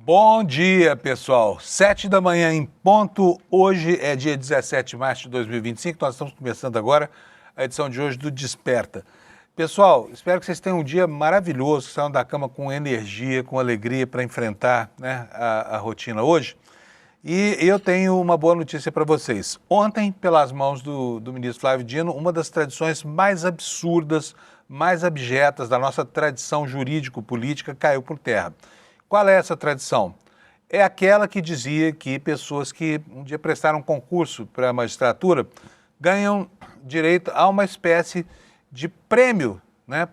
Bom dia, pessoal. 7 da manhã em ponto. Hoje é dia 17 de março de 2025. Nós estamos começando agora a edição de hoje do Desperta. Pessoal, espero que vocês tenham um dia maravilhoso, que saiam da cama com energia, com alegria para enfrentar, a rotina hoje. E eu tenho uma boa notícia para vocês. Ontem, pelas mãos do ministro Flávio Dino, uma das tradições mais absurdas, mais abjetas da nossa tradição jurídico-política caiu por terra. Qual é essa tradição? É aquela que dizia que pessoas que um dia prestaram concurso para a magistratura ganham direito a uma espécie de prêmio,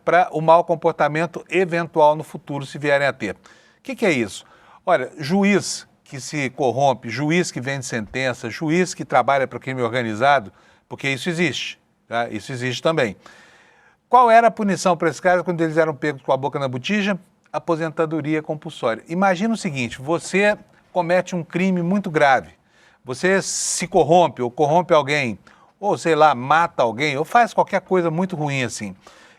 para o mau comportamento eventual no futuro, se vierem a ter. O que é isso? Olha, juiz que se corrompe, juiz que vende sentença, juiz que trabalha para crime organizado, porque isso existe, tá? Isso existe também. Qual era a punição para esses caras quando eles eram pegos com a boca na botija? Aposentadoria compulsória. Imagina o seguinte, você comete um crime muito grave, você se corrompe ou corrompe alguém, ou sei lá, mata alguém, ou faz qualquer coisa muito ruim assim.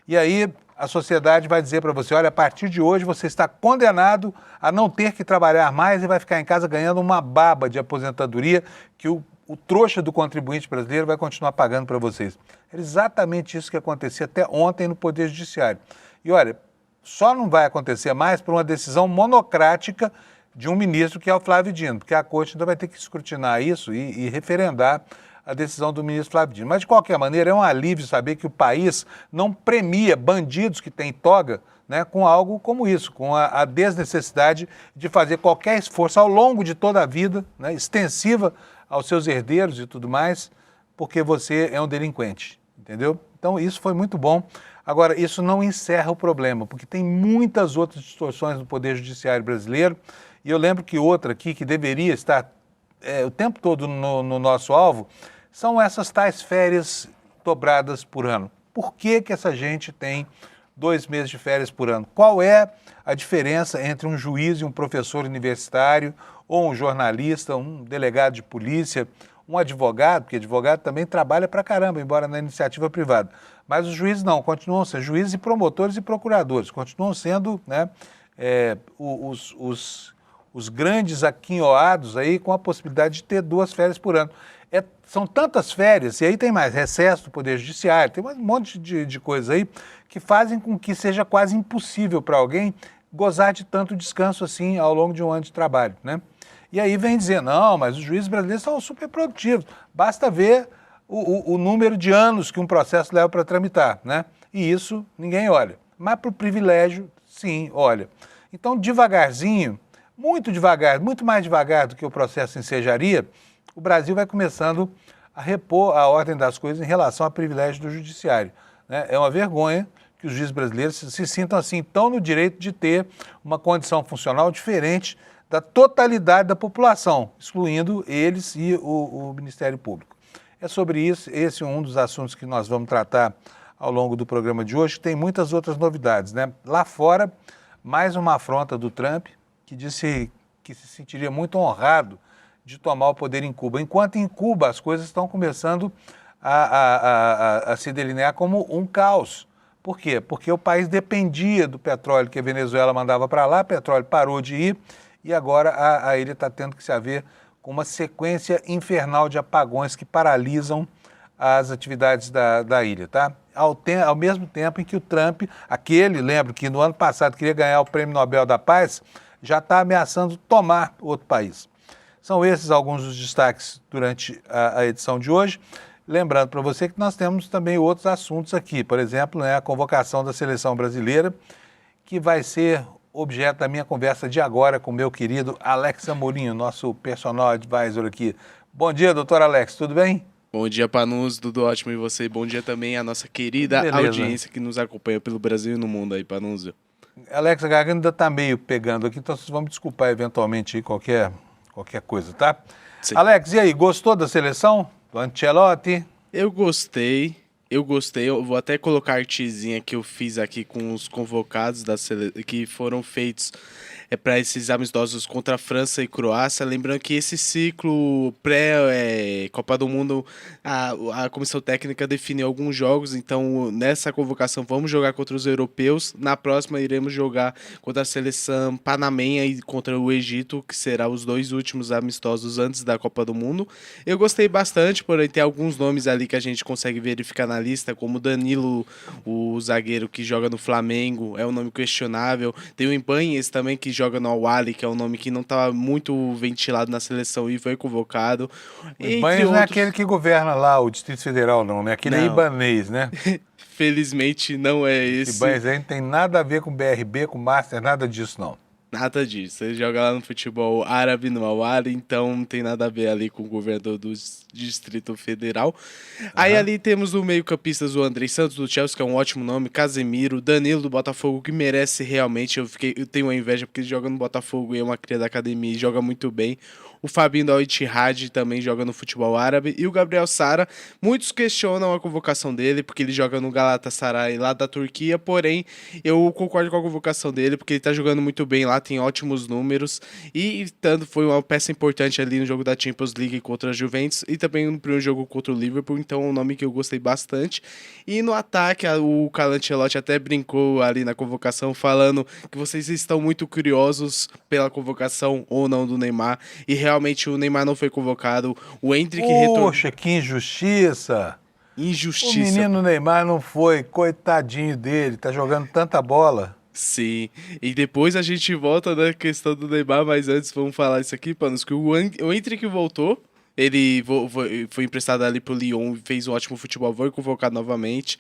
E aí a sociedade vai dizer para você, olha, a partir de hoje você está condenado a não ter que trabalhar mais e vai ficar em casa ganhando uma baba de aposentadoria que o trouxa do contribuinte brasileiro vai continuar pagando para vocês. Era exatamente isso que acontecia até ontem no Poder Judiciário. E olha, só não vai acontecer mais por uma decisão monocrática de um ministro que é o Flávio Dino, porque a Corte ainda vai ter que escrutinar isso e referendar a decisão do ministro Flávio Dino. Mas, de qualquer maneira, é um alívio saber que o país não premia bandidos que têm toga, com algo como isso, com a desnecessidade de fazer qualquer esforço ao longo de toda a vida, extensiva aos seus herdeiros e tudo mais, porque você é um delinquente, entendeu? Então, isso foi muito bom. Agora, isso não encerra o problema, porque tem muitas outras distorções no Poder Judiciário brasileiro, e eu lembro que outra aqui, que deveria estar o tempo todo no nosso alvo, são essas tais férias dobradas por ano. Por que essa gente tem 2 meses de férias por ano? Qual é a diferença entre um juiz e um professor universitário, ou um jornalista, um delegado de polícia, um advogado, porque advogado também trabalha pra caramba, embora na iniciativa privada. Mas os juízes não, continuam sendo juízes e promotores e procuradores, continuam sendo os grandes aquinhoados aí com a possibilidade de ter 2 férias por ano. São tantas férias, e aí tem mais recesso do Poder Judiciário, tem um monte de coisas aí que fazem com que seja quase impossível para alguém gozar de tanto descanso assim ao longo de um ano de trabalho, E aí vem dizer, não, mas os juízes brasileiros são super produtivos, basta ver o número de anos que um processo leva para tramitar, E isso ninguém olha. Mas para o privilégio, sim, olha. Então, devagarzinho, muito devagar, muito mais devagar do que o processo ensejaria, o Brasil vai começando a repor a ordem das coisas em relação ao privilégio do judiciário. É uma vergonha que os juízes brasileiros se sintam assim tão no direito de ter uma condição funcional diferente da totalidade da população, excluindo eles e o Ministério Público. É sobre isso, esse é um dos assuntos que nós vamos tratar ao longo do programa de hoje. Tem muitas outras novidades, Lá fora, mais uma afronta do Trump, que disse que se sentiria muito honrado de tomar o poder em Cuba. Enquanto em Cuba as coisas estão começando a se delinear como um caos. Por quê? Porque o país dependia do petróleo que a Venezuela mandava para lá, o petróleo parou de ir e agora a ilha está tendo que se haver com uma sequência infernal de apagões que paralisam as atividades da ilha, tá? Ao mesmo tempo em que o Trump, lembro que no ano passado queria ganhar o Prêmio Nobel da Paz, já está ameaçando tomar outro país. São esses alguns dos destaques durante a edição de hoje. Lembrando para você que nós temos também outros assuntos aqui, por exemplo, a convocação da seleção brasileira, que vai ser objeto da minha conversa de agora com o meu querido Alex Amorim, nosso personal advisor aqui. Bom dia, doutor Alex, tudo bem? Bom dia, Panuso, tudo ótimo, e você? Bom dia também à nossa querida audiência que nos acompanha pelo Brasil e no mundo aí, Panuso. Alex, a garganta ainda está meio pegando aqui, então vocês vão me desculpar eventualmente aí qualquer coisa, tá? Sim. Alex, e aí, gostou da seleção do Ancelotti? Eu gostei, eu vou até colocar a artezinha que eu fiz aqui com os convocados que foram feitos para esses amistosos contra a França e Croácia. Lembrando que esse ciclo pré-Copa do Mundo, a comissão técnica definiu alguns jogos, então nessa convocação vamos jogar contra os europeus. Na próxima iremos jogar contra a seleção panamenha e contra o Egito, que será os 2 últimos amistosos antes da Copa do Mundo. Eu gostei bastante, porém tem alguns nomes ali que a gente consegue verificar na lista, como Danilo, o zagueiro que joga no Flamengo, é um nome questionável. Tem o Ibanez também, que joga no Al-Ahly, que é um nome que não estava muito ventilado na seleção e foi convocado. O Ibanez não é aquele que governa lá o Distrito Federal, não, né? Aquele é Ibanez, né? Felizmente não é esse. Ibanez aí não tem nada a ver com BRB, com Master, nada disso, não. Nada disso. Ele joga lá no futebol árabe, no Al-Ahly, então não tem nada a ver ali com o governador do Distrito Federal. Aí ali temos o meio-campistas, o Andrei Santos do Chelsea, que é um ótimo nome, Casemiro, Danilo do Botafogo, que merece realmente. Eu tenho uma inveja porque ele joga no Botafogo e é uma cria da academia e joga muito bem. O Fabinho da Al-Ittihad também joga no futebol árabe. E o Gabriel Sara, muitos questionam a convocação dele, porque ele joga no Galatasaray lá da Turquia, porém, eu concordo com a convocação dele, porque ele tá jogando muito bem lá, tem ótimos números, e tanto foi uma peça importante ali no jogo da Champions League contra a Juventus, e também no primeiro jogo contra o Liverpool, então é um nome que eu gostei bastante. E no ataque, o Carlo Ancelotti até brincou ali na convocação, falando que vocês estão muito curiosos pela convocação ou não do Neymar, e realmente o Neymar não foi convocado. O Endrick retornou. Poxa, que injustiça! Injustiça. O menino Neymar não foi, coitadinho dele, tá jogando tanta bola. Sim, e depois a gente volta na questão do Neymar, mas antes vamos falar isso aqui, Panos, que o Endrick voltou. Ele foi emprestado ali pro Lyon, fez um ótimo futebol, foi convocado novamente.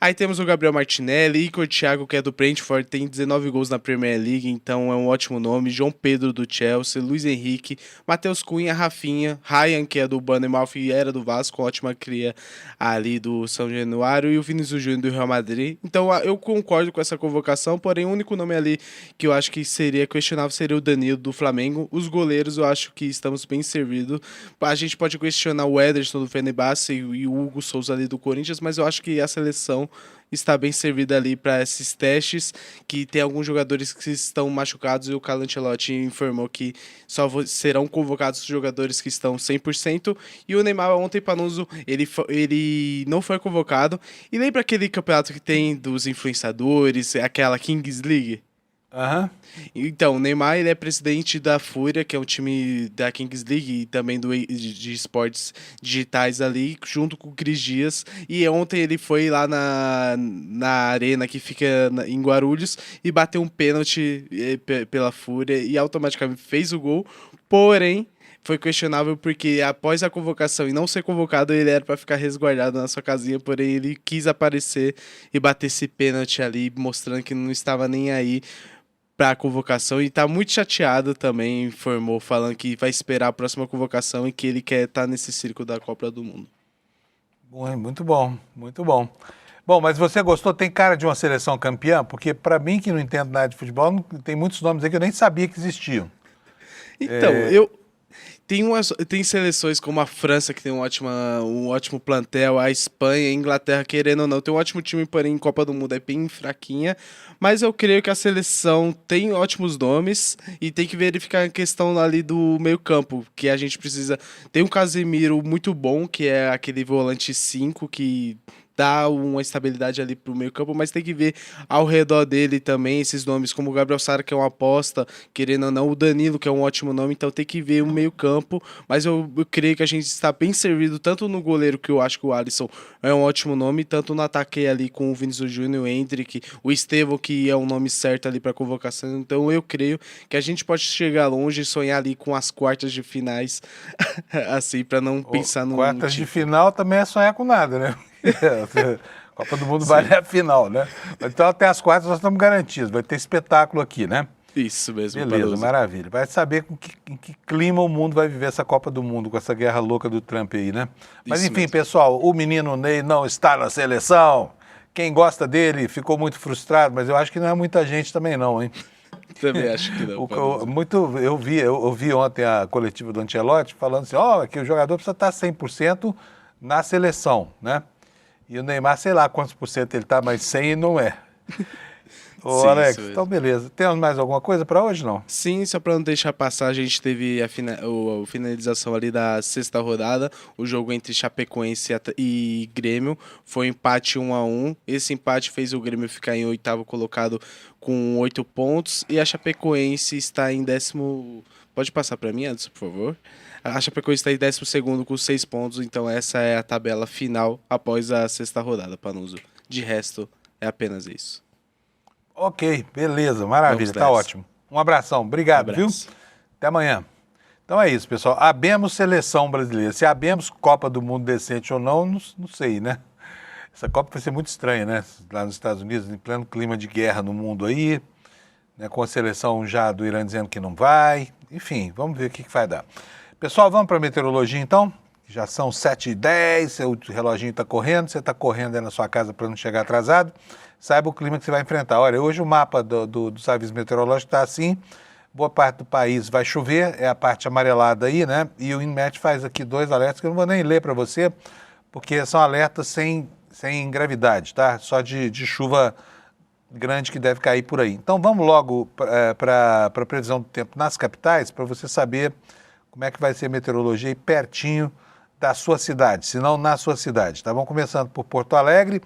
Aí temos o Gabriel Martinelli, Igor Thiago, que é do Brentford, tem 19 gols na Premier League, então é um ótimo nome. João Pedro, do Chelsea, Luiz Henrique, Matheus Cunha, Rafinha, Ryan, que é do Bournemouth e era do Vasco, ótima cria ali do São Januário, e o Vinícius Júnior do Real Madrid. Então eu concordo com essa convocação, porém o único nome ali que eu acho que seria questionável seria o Danilo, do Flamengo. Os goleiros eu acho que estamos bem servidos. A gente pode questionar o Ederson do Fenerbahçe e o Hugo Souza ali do Corinthians, mas eu acho que a seleção está bem servida ali para esses testes, que tem alguns jogadores que estão machucados e o Carlo Ancelotti informou que só serão convocados os jogadores que estão 100%, e o Neymar ontem, Panuso, ele não foi convocado. E lembra aquele campeonato que tem dos influenciadores, aquela Kings League? Então, o Neymar, ele é presidente da Fúria, que é um time da Kings League e também de esportes digitais ali, junto com o Cris Dias. E ontem ele foi lá na arena que fica em Guarulhos e bateu um pênalti pela Fúria e automaticamente fez o gol. Porém, foi questionável porque após a convocação e não ser convocado, ele era para ficar resguardado na sua casinha, porém ele quis aparecer e bater esse pênalti ali, mostrando que não estava nem aí para a convocação, e tá muito chateado também, informou, falando que vai esperar a próxima convocação e que ele quer estar nesse círculo da Copa do Mundo. Muito bom, muito bom. Bom, mas você gostou? Tem cara de uma seleção campeã? Porque para mim, que não entendo nada de futebol, tem muitos nomes aí que eu nem sabia que existiam. Então, tem seleções como a França, que tem um ótimo plantel, a Espanha, a Inglaterra, querendo ou não, tem um ótimo time, porém, em Copa do Mundo é bem fraquinha, mas eu creio que a seleção tem ótimos nomes e tem que verificar a questão ali do meio campo, que a gente precisa... Tem um Casemiro muito bom, que é aquele volante 5, que dá uma estabilidade ali pro meio campo, mas tem que ver ao redor dele também esses nomes, como o Gabriel Sara, que é uma aposta, querendo ou não, o Danilo, que é um ótimo nome, então tem que ver o meio campo, mas eu creio que a gente está bem servido, tanto no goleiro, que eu acho que o Alisson é um ótimo nome, tanto no ataque ali com o Vinícius Júnior, o Endrick, o Estevão, que é um nome certo ali para convocação, então eu creio que a gente pode chegar longe e sonhar ali com as quartas de finais, assim, para não pensar no... Quartas de final também é sonhar com nada, né? Copa do Mundo vale a final, né? Então até as quartas nós estamos garantidos, vai ter espetáculo aqui, né? Isso mesmo. Beleza, Paluso. maravilha. Vai saber em que clima o mundo vai viver essa Copa do Mundo, com essa guerra louca do Trump aí, né? Mas Isso enfim, mesmo. pessoal, o menino Ney não está na seleção. Quem gosta dele ficou muito frustrado, mas eu acho que não é muita gente também não, hein? Também acho que não. Eu vi ontem a coletiva do Ancelotti falando assim, que o jogador precisa estar 100% na seleção, né? E o Neymar, sei lá quantos por cento ele está, mas 100 não é. Ô, Sim, Alex, isso mesmo. então beleza. Temos mais alguma coisa para hoje, não? Sim, só para não deixar passar, a gente teve a finalização ali da sexta rodada. O jogo entre Chapecoense e Grêmio foi um empate 1-1. Esse empate fez o Grêmio ficar em oitavo colocado com 8 pontos. E a Chapecoense está em décimo. Pode passar para mim, Anderson, por favor? A Chapecoense está em 12º com 6 pontos. Então essa é a tabela final após a sexta rodada, Panuso. De resto, é apenas isso. Ok, beleza, maravilha, Vamos tá nessa. ótimo. Um abração, obrigado, viu? Abraço. Até amanhã. Então é isso, pessoal. Abemos seleção brasileira. Se abemos Copa do Mundo decente ou não, não sei, né? Essa Copa vai ser muito estranha, né? Lá nos Estados Unidos, em pleno clima de guerra no mundo aí, né? Com a seleção já do Irã dizendo que não vai. Enfim, vamos ver o que vai dar. Pessoal, vamos para a meteorologia então? Já são 7h10, o reloginho está correndo, você está correndo aí na sua casa para não chegar atrasado. Saiba o clima que você vai enfrentar. Olha, hoje o mapa do serviço meteorológico está assim, boa parte do país vai chover, é a parte amarelada aí, né? E o INMET faz aqui 2 alertas que eu não vou nem ler para você, porque são alertas sem gravidade, tá? Só de chuva grande que deve cair por aí. Então vamos logo para a previsão do tempo nas capitais, para você saber como é que vai ser a meteorologia aí pertinho da sua cidade, se não na sua cidade, tá bom? Começando por Porto Alegre,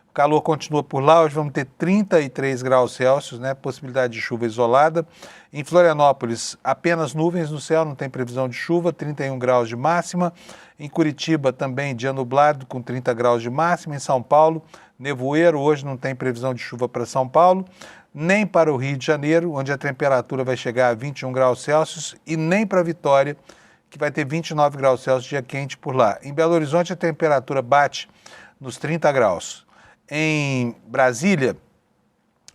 o calor continua por lá, hoje vamos ter 33 graus Celsius, né? Possibilidade de chuva isolada. Em Florianópolis, apenas nuvens no céu, não tem previsão de chuva, 31 graus de máxima. Em Curitiba, também dia nublado, com 30 graus de máxima. Em São Paulo, nevoeiro, hoje não tem previsão de chuva para São Paulo, nem para o Rio de Janeiro, onde a temperatura vai chegar a 21 graus Celsius, e nem para Vitória, que vai ter 29 graus Celsius, dia quente por lá. Em Belo Horizonte, a temperatura bate nos 30 graus. Em Brasília,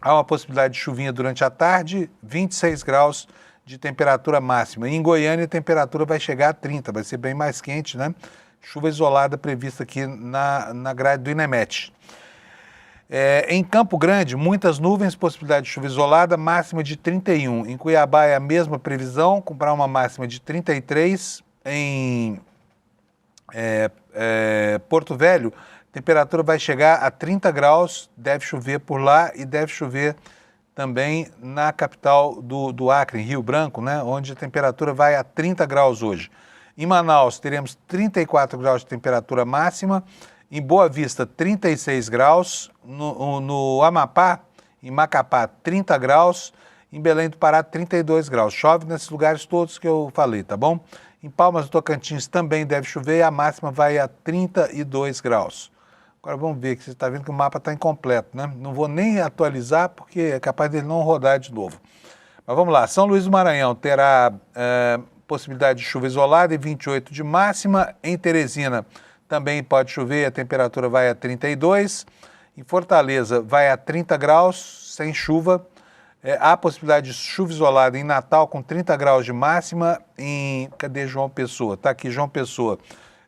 há uma possibilidade de chuvinha durante a tarde, 26 graus de temperatura máxima. E em Goiânia, a temperatura vai chegar a 30, vai ser bem mais quente, né? Chuva isolada prevista aqui na grade do INEMET. Em Campo Grande, muitas nuvens, possibilidade de chuva isolada, máxima de 31. Em Cuiabá é a mesma previsão, para uma máxima de 33. Em Porto Velho, temperatura vai chegar a 30 graus, deve chover por lá e deve chover também na capital do Acre, em Rio Branco, né, onde a temperatura vai a 30 graus hoje. Em Manaus, teremos 34 graus de temperatura máxima. Em Boa Vista, 36 graus. No Amapá, em Macapá, 30 graus. Em Belém do Pará, 32 graus. Chove nesses lugares todos que eu falei, tá bom? Em Palmas do Tocantins também deve chover e a máxima vai a 32 graus. Agora vamos ver, que você está vendo que o mapa está incompleto, né? Não vou nem atualizar porque é capaz dele não rodar de novo. Mas vamos lá, São Luís do Maranhão terá possibilidade de chuva isolada e 28 de máxima. Em Teresina também pode chover, a temperatura vai a 32. Em Fortaleza vai a 30 graus, sem chuva. Há possibilidade de chuva isolada em Natal com 30 graus de máxima. Cadê João Pessoa? Está aqui João Pessoa.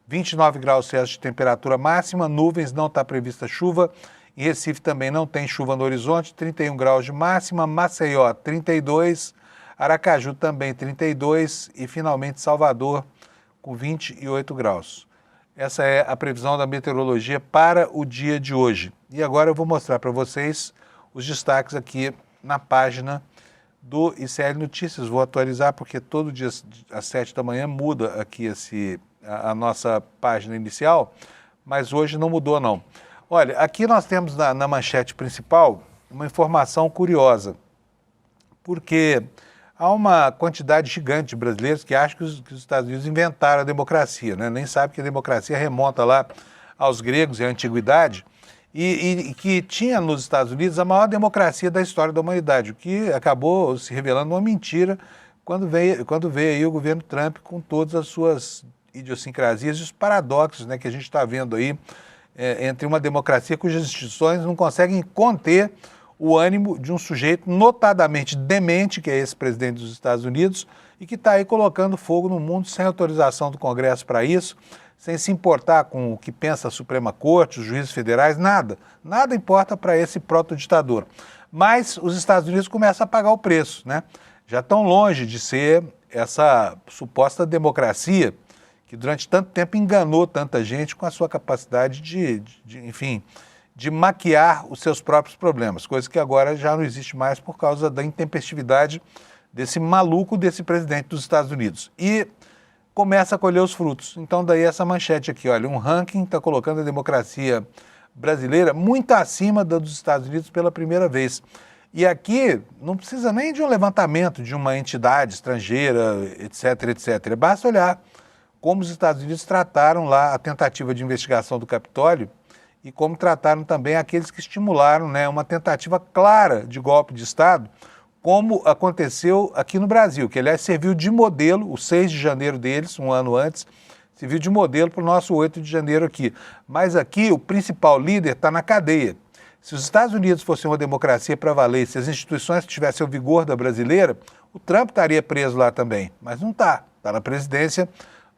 29 graus Celsius de temperatura máxima, nuvens, não está prevista chuva. Em Recife também não tem chuva no horizonte, 31 graus de máxima. Maceió, 32. Aracaju também 32. E finalmente Salvador com 28 graus. Essa é a previsão da meteorologia para o dia de hoje. E agora eu vou mostrar para vocês os destaques aqui na página do ICL Notícias. Vou atualizar porque todo dia às 7 da manhã muda aqui a nossa página inicial, mas hoje não mudou não. Olha, aqui nós temos na manchete principal uma informação curiosa, porque há uma quantidade gigante de brasileiros que acham que os Estados Unidos inventaram a democracia, né? Nem sabe que a democracia remonta lá aos gregos e à antiguidade, e que tinha nos Estados Unidos a maior democracia da história da humanidade, o que acabou se revelando uma mentira quando veio aí o governo Trump com todas as suas idiosincrasias e os paradoxos, né, que a gente está vendo aí entre uma democracia cujas instituições não conseguem conter o ânimo de um sujeito notadamente demente, que é esse presidente dos Estados Unidos, e que está aí colocando fogo no mundo sem autorização do Congresso para isso, sem se importar com o que pensa a Suprema Corte, os juízes federais, nada. Nada importa para esse proto-ditador. Mas os Estados Unidos começam a pagar o preço, né? Já estão longe de ser essa suposta democracia que durante tanto tempo enganou tanta gente com a sua capacidade enfim, de maquiar os seus próprios problemas, coisa que agora já não existe mais por causa da intempestividade desse maluco desse presidente dos Estados Unidos. E começa a colher os frutos. Então daí essa manchete aqui, olha, um ranking está colocando a democracia brasileira muito acima da dos Estados Unidos pela primeira vez. E aqui não precisa nem de um levantamento de uma entidade estrangeira, etc, etc. Basta olhar como os Estados Unidos trataram lá a tentativa de investigação do Capitólio e como trataram também aqueles que estimularam, né, uma tentativa clara de golpe de Estado, como aconteceu aqui no Brasil, que aliás serviu de modelo, o 6 de janeiro deles, um ano antes, serviu de modelo para o nosso 8 de janeiro aqui. Mas aqui o principal líder está na cadeia. Se os Estados Unidos fossem uma democracia para valer, se as instituições tivessem o vigor da brasileira, o Trump estaria preso lá também, mas não está, está na presidência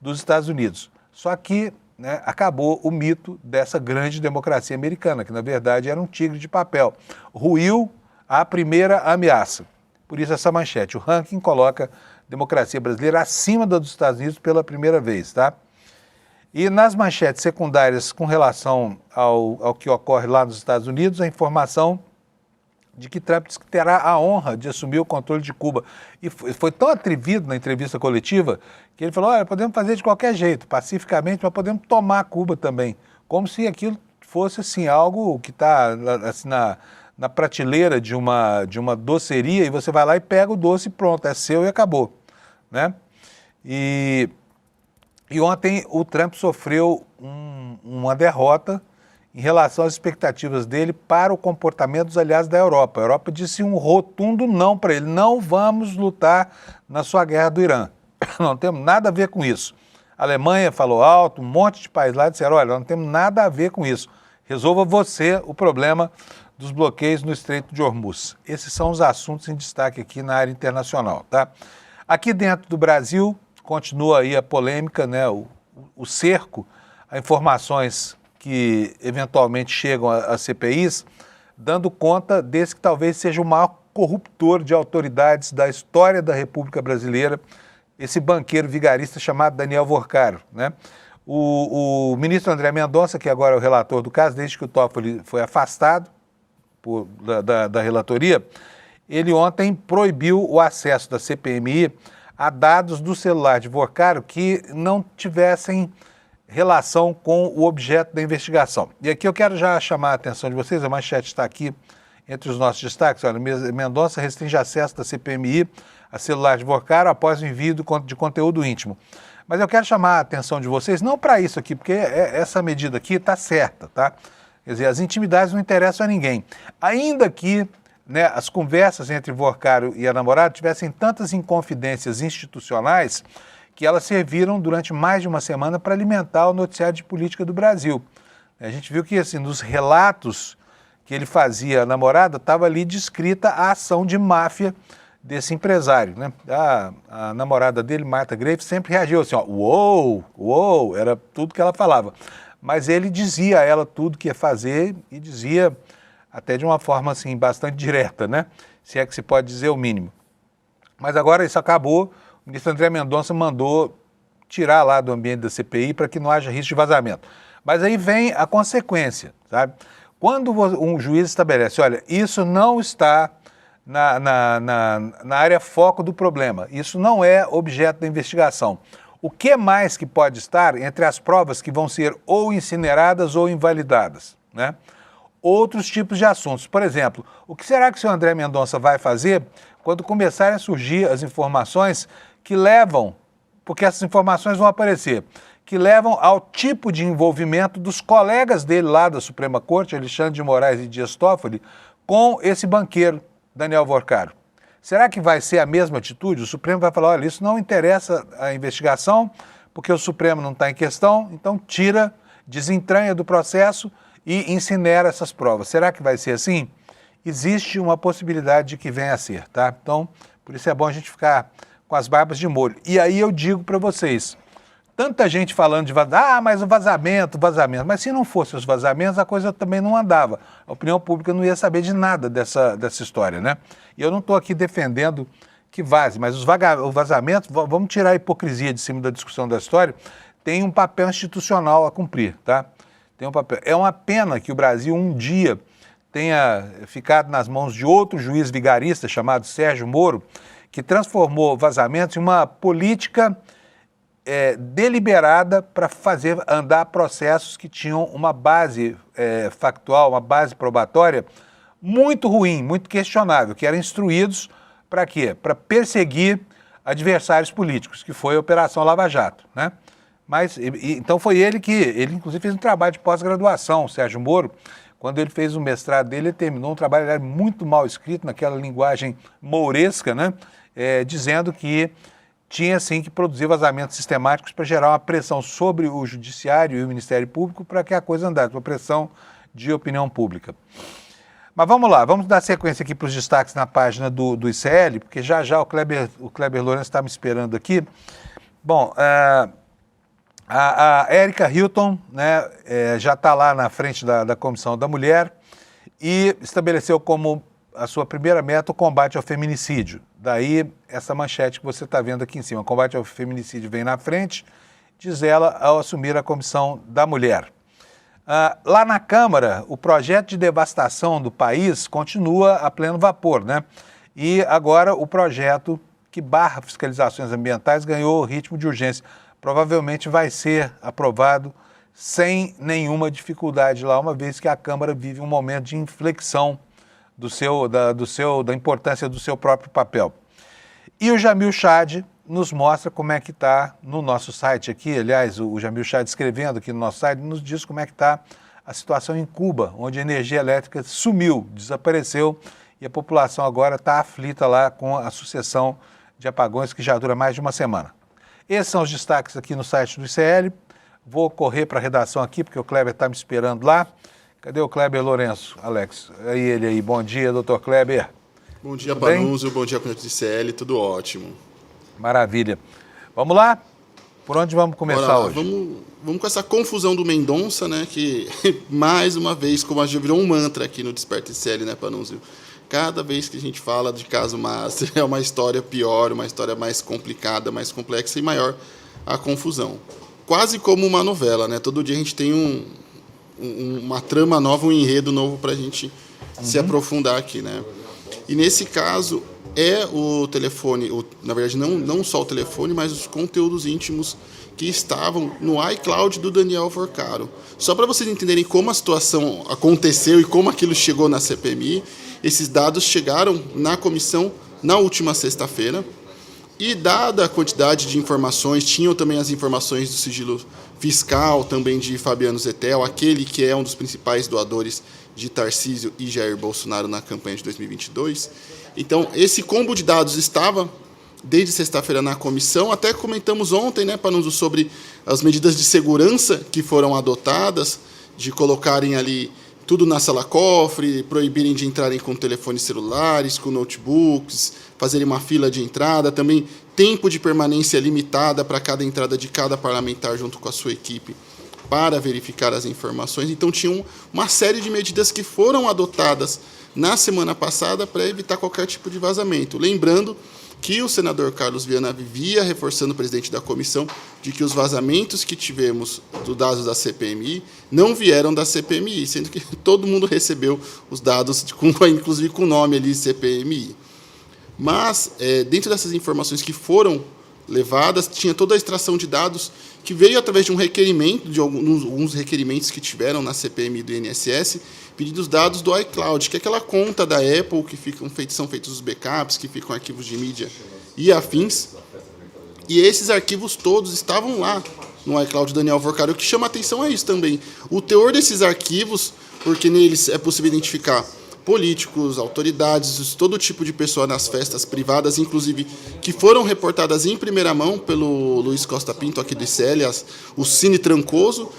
dos Estados Unidos. Só que, né, acabou o mito dessa grande democracia americana, que na verdade era um tigre de papel. Ruiu a primeira ameaça. Por isso essa manchete, o ranking coloca a democracia brasileira acima da dos Estados Unidos pela primeira vez, tá? E nas manchetes secundárias com relação ao que ocorre lá nos Estados Unidos, a informação de que Trump terá a honra de assumir o controle de Cuba. E foi tão atrevido na entrevista coletiva que ele falou, olha, podemos fazer de qualquer jeito, pacificamente, mas podemos tomar Cuba também. Como se aquilo fosse assim, algo que está assim, na prateleira de uma doceria e você vai lá e pega o doce e pronto, é seu e acabou, né? E ontem o Trump sofreu uma derrota em relação às expectativas dele para o comportamento dos aliados da Europa. A Europa disse um rotundo não para ele, não vamos lutar na sua guerra do Irã, não temos nada a ver com isso. A Alemanha falou alto, um monte de países lá disseram, olha, não temos nada a ver com isso, resolva você o problema dos bloqueios no Estreito de Hormuz. Esses são os assuntos em destaque aqui na área internacional, tá? Aqui dentro do Brasil, continua aí a polêmica, né, o cerco a informações que eventualmente chegam a CPIs, dando conta desse que talvez seja o maior corruptor de autoridades da história da República Brasileira, esse banqueiro vigarista chamado Daniel Vorcaro, né? O ministro André Mendonça, que agora é o relator do caso, desde que o Toffoli foi afastado da relatoria, ele ontem proibiu o acesso da CPMI a dados do celular de Vorcaro que não tivessem relação com o objeto da investigação. E aqui eu quero já chamar a atenção de vocês, a manchete está aqui entre os nossos destaques, olha, Mendonça restringe acesso da CPMI a celular de Vorcaro após o envio de conteúdo íntimo. Mas eu quero chamar a atenção de vocês, não para isso aqui, porque essa medida aqui está certa, tá? Quer dizer, as intimidades não interessam a ninguém. Ainda que, né, as conversas entre Vorcaro e a namorada tivessem tantas inconfidências institucionais que elas serviram durante mais de uma semana para alimentar o noticiário de política do Brasil. A gente viu que, assim, nos relatos que ele fazia à namorada, estava ali descrita a ação de máfia desse empresário, né? A namorada dele, Martha Graves, sempre reagiu assim, ó, uou, uou, era tudo que ela falava. Mas ele dizia a ela tudo que ia fazer e dizia até de uma forma assim bastante direta, né? Se é que se pode dizer o mínimo. Mas agora isso acabou, o ministro André Mendonça mandou tirar lá do ambiente da CPI para que não haja risco de vazamento. Mas aí vem a consequência, sabe? Quando um juiz estabelece, olha, isso não está na área foco do problema, isso não é objeto da investigação. O que mais que pode estar entre as provas que vão ser ou incineradas ou invalidadas, né? Outros tipos de assuntos. Por exemplo, o que será que o senhor André Mendonça vai fazer quando começarem a surgir as informações que levam, porque essas informações vão aparecer, que levam ao tipo de envolvimento dos colegas dele lá da Suprema Corte, Alexandre de Moraes e Dias Toffoli, com esse banqueiro, Daniel Vorcaro. Será que vai ser a mesma atitude? O Supremo vai falar, olha, isso não interessa a investigação, porque o Supremo não está em questão, então tira, desentranha do processo e incinera essas provas. Será que vai ser assim? Existe uma possibilidade de que venha a ser, tá? Então, por isso é bom a gente ficar com as barbas de molho. E aí eu digo para vocês, tanta gente falando de vazamento, mas o vazamento, mas se não fosse os vazamentos, a coisa também não andava. A opinião pública não ia saber de nada dessa história, né? E eu não estou aqui defendendo que vaze, mas o vazamento, vamos tirar a hipocrisia de cima da discussão da história, tem um papel institucional a cumprir, tá? tem um papel. É uma pena que o Brasil um dia tenha ficado nas mãos de outro juiz vigarista chamado Sérgio Moro, que transformou vazamentos em uma política deliberada para fazer andar processos que tinham uma base factual, uma base probatória muito ruim, muito questionável, que eram instruídos para quê? Para perseguir adversários políticos, que foi a Operação Lava Jato, né? Mas, então foi ele inclusive fez um trabalho de pós-graduação, o Sérgio Moro. Quando ele fez o mestrado dele, ele terminou um trabalho muito mal escrito, naquela linguagem mouresca, né? Dizendo que tinha, sim, que produzir vazamentos sistemáticos para gerar uma pressão sobre o Judiciário e o Ministério Público para que a coisa andasse, uma pressão de opinião pública. Mas vamos lá, vamos dar sequência aqui para os destaques na página do ICL, porque já o Kleber Lourenço está me esperando aqui. Bom, a Erika Hilton, né, já está lá na frente da Comissão da Mulher e estabeleceu como a sua primeira meta o combate ao feminicídio. Daí essa manchete que você está vendo aqui em cima. O combate ao feminicídio vem na frente, diz ela, ao assumir a Comissão da Mulher. Lá na Câmara, o projeto de devastação do país continua a pleno vapor, né? E agora o projeto que barra fiscalizações ambientais ganhou ritmo de urgência. Provavelmente vai ser aprovado sem nenhuma dificuldade lá, uma vez que a Câmara vive um momento de inflexão da importância do seu próprio papel. E o Jamil Chad nos mostra como é que está no nosso site aqui, aliás, o Jamil Chad escrevendo aqui no nosso site, nos diz como é que está a situação em Cuba, onde a energia elétrica sumiu, desapareceu, e a população agora está aflita lá com a sucessão de apagões que já dura mais de uma semana. Esses são os destaques aqui no site do ICL. Vou correr para a redação aqui, porque o Kleber está me esperando lá. Cadê o Kleber Lourenço, Alex? Aí ele aí. Bom dia, doutor Kleber. Bom dia, Panunzio. Bom dia, comandante do ICL. Tudo ótimo. Maravilha. Vamos lá? Por onde vamos começar hoje? Vamos com essa confusão do Mendonça, né? Que, mais uma vez, como já virou um mantra aqui no Desperta ICL, né, Panunzio? Cada vez que a gente fala de caso Master, é uma história pior, uma história mais complicada, mais complexa e maior a confusão. Quase como uma novela, né? Todo dia a gente tem uma trama nova, um enredo novo para a gente se aprofundar aqui, né? E nesse caso é o telefone, na verdade não só o telefone, mas os conteúdos íntimos que estavam no iCloud do Daniel Forcaro. Só para vocês entenderem como a situação aconteceu e como aquilo chegou na CPMI, esses dados chegaram na comissão na última sexta-feira e, dada a quantidade de informações, tinham também as informações do sigilo fiscal, também de Fabiano Zettel, aquele que é um dos principais doadores de Tarcísio e Jair Bolsonaro na campanha de 2022. Então, esse combo de dados estava desde sexta-feira na comissão. Até comentamos ontem, né, Panunzio, sobre as medidas de segurança que foram adotadas, de colocarem ali tudo na sala-cofre, proibirem de entrarem com telefones celulares, com notebooks, fazerem uma fila de entrada, também tempo de permanência limitada para cada entrada de cada parlamentar junto com a sua equipe para verificar as informações. Então, tinha uma série de medidas que foram adotadas na semana passada para evitar qualquer tipo de vazamento. Lembrando que o senador Carlos Viana vivia reforçando o presidente da comissão de que os vazamentos que tivemos dos dados da CPMI não vieram da CPMI, sendo que todo mundo recebeu os dados, inclusive com o nome ali, CPMI. Mas, dentro dessas informações que foram levadas, tinha toda a extração de dados que veio através de um requerimento, de alguns requerimentos que tiveram na CPMI do INSS, pedindo os dados do iCloud, que é aquela conta da Apple que são feitos os backups, que ficam arquivos de mídia e afins. E esses arquivos todos estavam lá no iCloud do Daniel Forcaro. O que chama a atenção é isso também. O teor desses arquivos, porque neles é possível identificar políticos, autoridades, todo tipo de pessoa nas festas privadas, inclusive que foram reportadas em primeira mão pelo Luiz Costa Pinto aqui do ICL, o Cine Trancoso,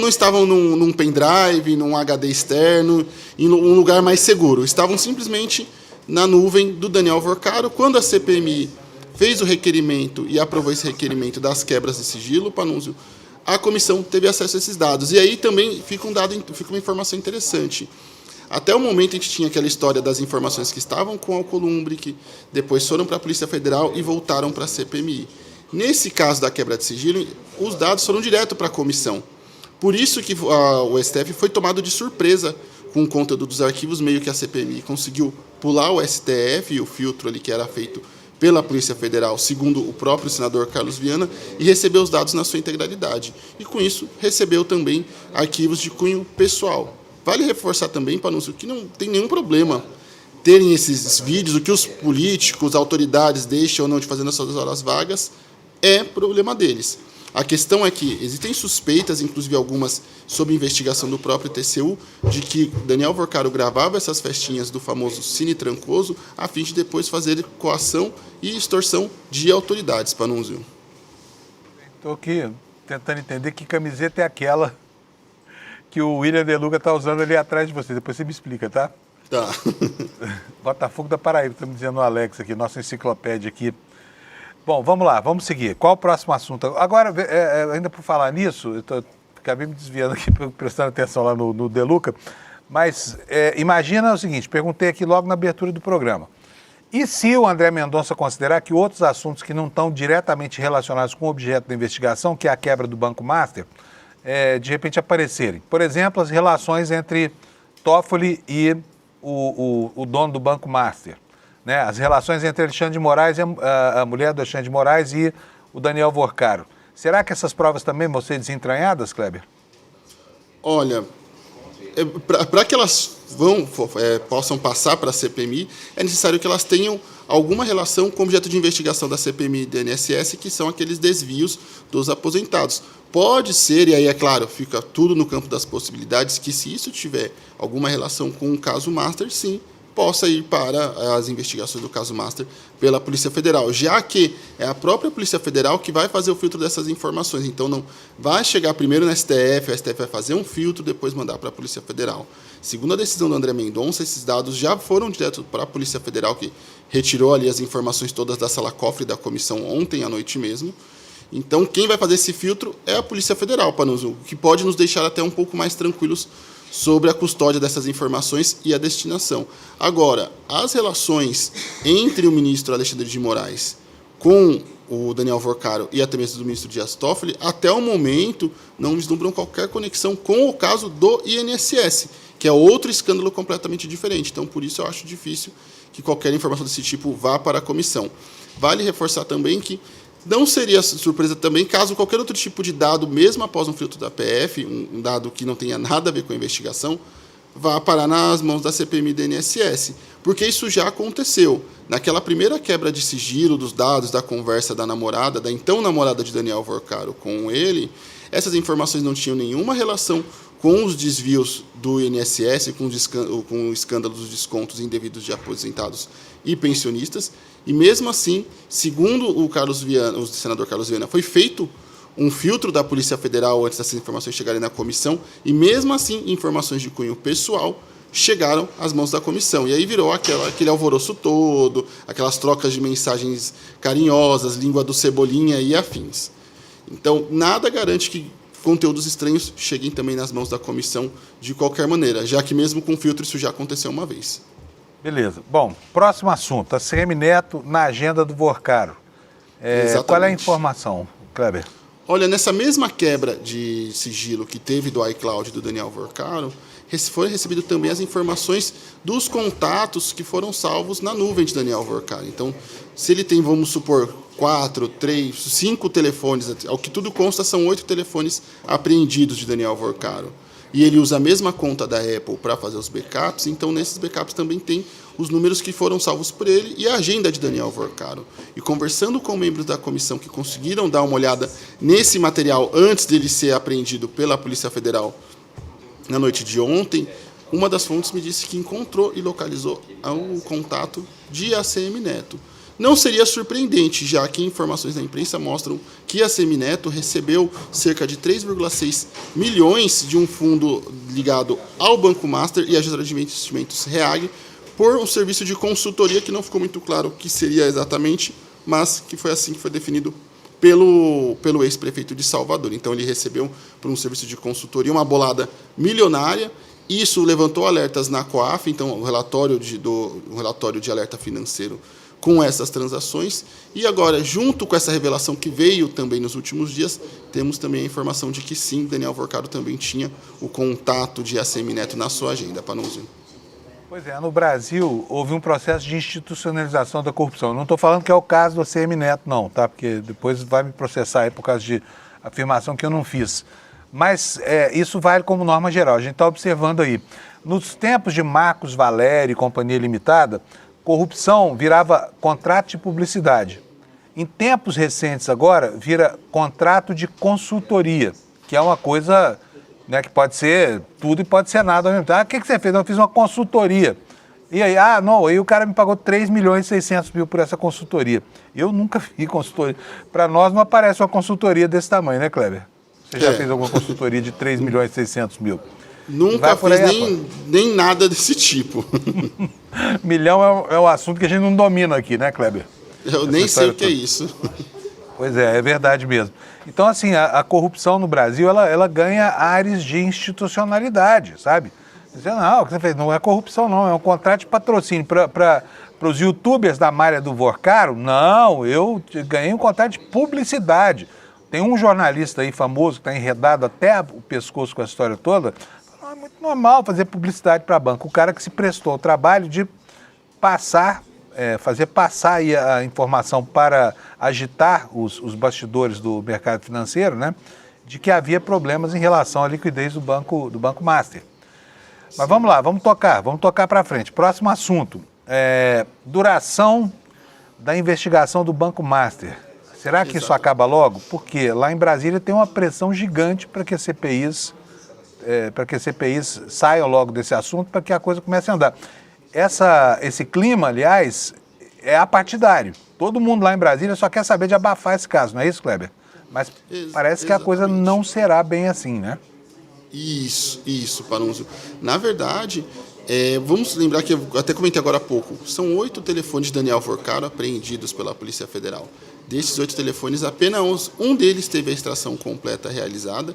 não estavam num pendrive, num HD externo, em um lugar mais seguro. Estavam simplesmente na nuvem do Daniel Forcaro. Quando a CPMI fez o requerimento e aprovou esse requerimento das quebras de sigilo, Panunzio, a comissão teve acesso a esses dados. E aí também fica uma informação interessante. Até o momento a gente tinha aquela história das informações que estavam com a Alcolumbre, que depois foram para a Polícia Federal e voltaram para a CPMI. Nesse caso da quebra de sigilo, os dados foram direto para a comissão. Por isso que o STF foi tomado de surpresa com o conteúdo dos arquivos, meio que a CPMI conseguiu pular o STF e o filtro ali que era feito pela Polícia Federal, segundo o próprio senador Carlos Viana, e recebeu os dados na sua integralidade. E, com isso, recebeu também arquivos de cunho pessoal. Vale reforçar também, Panunzio, que não tem nenhum problema terem esses vídeos, o que os políticos, autoridades deixam ou não de fazer nas suas horas vagas, é problema deles. A questão é que existem suspeitas, inclusive algumas sob investigação do próprio TCU, de que Daniel Vorcaro gravava essas festinhas do famoso Cine Trancoso a fim de depois fazer coação e extorsão de autoridades, Panunzio. Estou aqui tentando entender que camiseta é aquela que o William De Luca está usando ali atrás de você. Depois você me explica, tá? Tá. Botafogo da Paraíba, estamos dizendo o Alex aqui, nossa enciclopédia aqui. Bom, vamos lá, vamos seguir. Qual o próximo assunto? Agora, ainda por falar nisso, acabei me desviando aqui, prestando atenção lá no De Luca, mas imagina o seguinte, perguntei aqui logo na abertura do programa. E se o André Mendonça considerar que outros assuntos que não estão diretamente relacionados com o objeto da investigação, que é a quebra do Banco Master, de repente aparecerem? Por exemplo, as relações entre Toffoli e o dono do Banco Master. Né, as relações entre Alexandre de Moraes, a mulher do Alexandre de Moraes e o Daniel Vorcaro. Será que essas provas também vão ser desentranhadas, Kleber? Olha, para que elas possam passar para a CPMI, é necessário que elas tenham alguma relação com o objeto de investigação da CPMI e do INSS, que são aqueles desvios dos aposentados. Pode ser, e aí é claro, fica tudo no campo das possibilidades, que se isso tiver alguma relação com o caso Master, sim, possa ir para as investigações do caso Master pela Polícia Federal, já que é a própria Polícia Federal que vai fazer o filtro dessas informações. Então, não vai chegar primeiro no STF, o STF vai fazer um filtro, depois mandar para a Polícia Federal. Segundo a decisão do André Mendonça, esses dados já foram direto para a Polícia Federal, que retirou ali as informações todas da sala cofre da comissão ontem à noite mesmo. Então, quem vai fazer esse filtro é a Polícia Federal, Panunzio, o que pode nos deixar até um pouco mais tranquilos sobre a custódia dessas informações e a destinação. Agora, as relações entre o ministro Alexandre de Moraes com o Daniel Vorcaro e até mesmo do ministro Dias Toffoli, até o momento, não vislumbram qualquer conexão com o caso do INSS, que é outro escândalo completamente diferente. Então, por isso, eu acho difícil que qualquer informação desse tipo vá para a comissão. Vale reforçar também que não seria surpresa também caso qualquer outro tipo de dado, mesmo após um filtro da PF, um dado que não tenha nada a ver com a investigação, vá parar nas mãos da CPMI e do INSS. Porque isso já aconteceu. Naquela primeira quebra de sigilo dos dados da conversa da namorada, da então namorada de Daniel Vorcaro com ele, essas informações não tinham nenhuma relação com os desvios do INSS, com o escândalo dos descontos indevidos de aposentados e pensionistas. E mesmo assim, segundo o senador Carlos Viana, foi feito um filtro da Polícia Federal antes dessas informações chegarem na comissão, e mesmo assim, informações de cunho pessoal chegaram às mãos da comissão. E aí virou aquele alvoroço todo, aquelas trocas de mensagens carinhosas, língua do Cebolinha e afins. Então, nada garante que conteúdos estranhos cheguem também nas mãos da comissão de qualquer maneira, já que mesmo com filtro isso já aconteceu uma vez. Beleza. Bom, próximo assunto. A CM Neto na agenda do Vorcaro. Qual é a informação, Kleber? Olha, nessa mesma quebra de sigilo que teve do iCloud do Daniel Vorcaro, foram recebidas também as informações dos contatos que foram salvos na nuvem de Daniel Vorcaro. Então, se ele tem, vamos supor, 4, 3, 5 telefones, ao que tudo consta, são 8 telefones apreendidos de Daniel Vorcaro. E ele usa a mesma conta da Apple para fazer os backups, então nesses backups também tem os números que foram salvos por ele e a agenda de Daniel Vorcaro. E conversando com membros da comissão que conseguiram dar uma olhada nesse material antes dele ser apreendido pela Polícia Federal na noite de ontem, uma das fontes me disse que encontrou e localizou o contato de ACM Neto. Não seria surpreendente, já que informações da imprensa mostram que a Semineto recebeu cerca de 3,6 milhões de um fundo ligado ao Banco Master e à gestora de investimentos REAG por um serviço de consultoria que não ficou muito claro o que seria exatamente, mas que foi assim que foi definido pelo ex-prefeito de Salvador. Então ele recebeu por um serviço de consultoria uma bolada milionária. Isso levantou alertas na COAF, então o relatório de alerta financeiro com essas transações. E agora, junto com essa revelação que veio também nos últimos dias, temos também a informação de que sim, Daniel Vorcaro também tinha o contato de ACM Neto na sua agenda, Panunzio. Pois é, no Brasil houve um processo de institucionalização da corrupção. Não estou falando que é o caso do ACM Neto, não, tá? Porque depois vai me processar aí por causa de afirmação que eu não fiz. Mas isso vale como norma geral. A gente está observando aí. Nos tempos de Marcos Valério e Companhia Limitada, corrupção virava contrato de publicidade. Em tempos recentes agora, vira contrato de consultoria, que é uma coisa, né, que pode ser tudo e pode ser nada ao mesmo tempo. O que você fez? Eu fiz uma consultoria. E aí, aí o cara me pagou 3.600.000 por essa consultoria. Eu nunca vi consultoria. Para nós não aparece uma consultoria desse tamanho, né, Kleber? Você já fez alguma consultoria de 3.600.000? Nunca fiz nem nada desse tipo. Milhão é um assunto que a gente não domina aqui, né, Kleber? Eu nem sei o que é isso. Pois é verdade mesmo. Então, assim, a corrupção no Brasil, ela ganha ares de institucionalidade, sabe? Você, não, o que você fez não é corrupção, não, é um contrato de patrocínio para os youtubers da malha do Vorcaro. Não, eu ganhei um contrato de publicidade. Tem um jornalista aí famoso que está enredado até o pescoço com a história toda. Não, é muito normal fazer publicidade para banco. O cara que se prestou ao trabalho de fazer passar aí a informação para agitar os bastidores do mercado financeiro, né, de que havia problemas em relação à liquidez do Banco Master. Mas vamos lá, vamos tocar para frente. Próximo assunto, duração da investigação do Banco Master. Será que isso acaba logo? Porque lá em Brasília tem uma pressão gigante para que as CPIs saiam logo desse assunto, para que a coisa comece a andar. Esse clima, aliás, é apartidário. Todo mundo lá em Brasília só quer saber de abafar esse caso, não é isso, Kleber? Mas parece que a coisa não será bem assim, né? Isso, Panunzio. Na verdade, vamos lembrar que eu até comentei agora há pouco, são 8 telefones de Daniel Vorcaro apreendidos pela Polícia Federal. Desses 8 telefones, apenas um deles teve a extração completa realizada,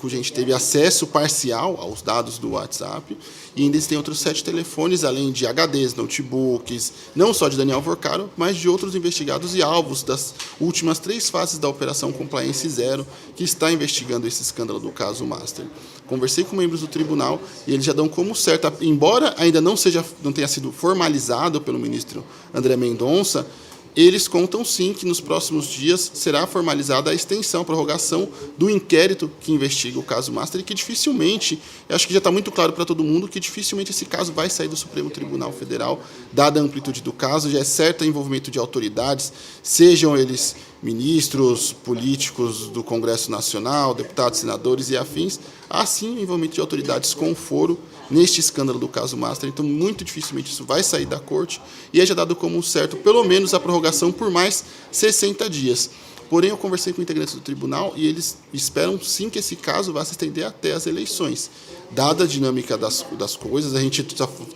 cuja a gente teve acesso parcial aos dados do WhatsApp, e ainda existem outros 7 telefones, além de HDs, notebooks, não só de Daniel Vorcaro, mas de outros investigados e alvos das últimas 3 fases da Operação Compliance Zero, que está investigando esse escândalo do caso Master. Conversei com membros do tribunal e eles já dão como certo, embora ainda não tenha sido formalizado pelo ministro André Mendonça, eles contam sim que nos próximos dias será formalizada a extensão, a prorrogação do inquérito que investiga o caso Master e que dificilmente, eu acho que já está muito claro para todo mundo, que dificilmente esse caso vai sair do Supremo Tribunal Federal, dada a amplitude do caso, já é certo o envolvimento de autoridades, sejam eles ministros, políticos do Congresso Nacional, deputados, senadores e afins, há sim o envolvimento de autoridades com foro neste escândalo do caso Master, então muito dificilmente isso vai sair da corte e é já dado como certo, pelo menos, a prorrogação por mais 60 dias. Porém, eu conversei com integrantes do tribunal e eles esperam sim que esse caso vá se estender até as eleições. Dada a dinâmica das coisas, a gente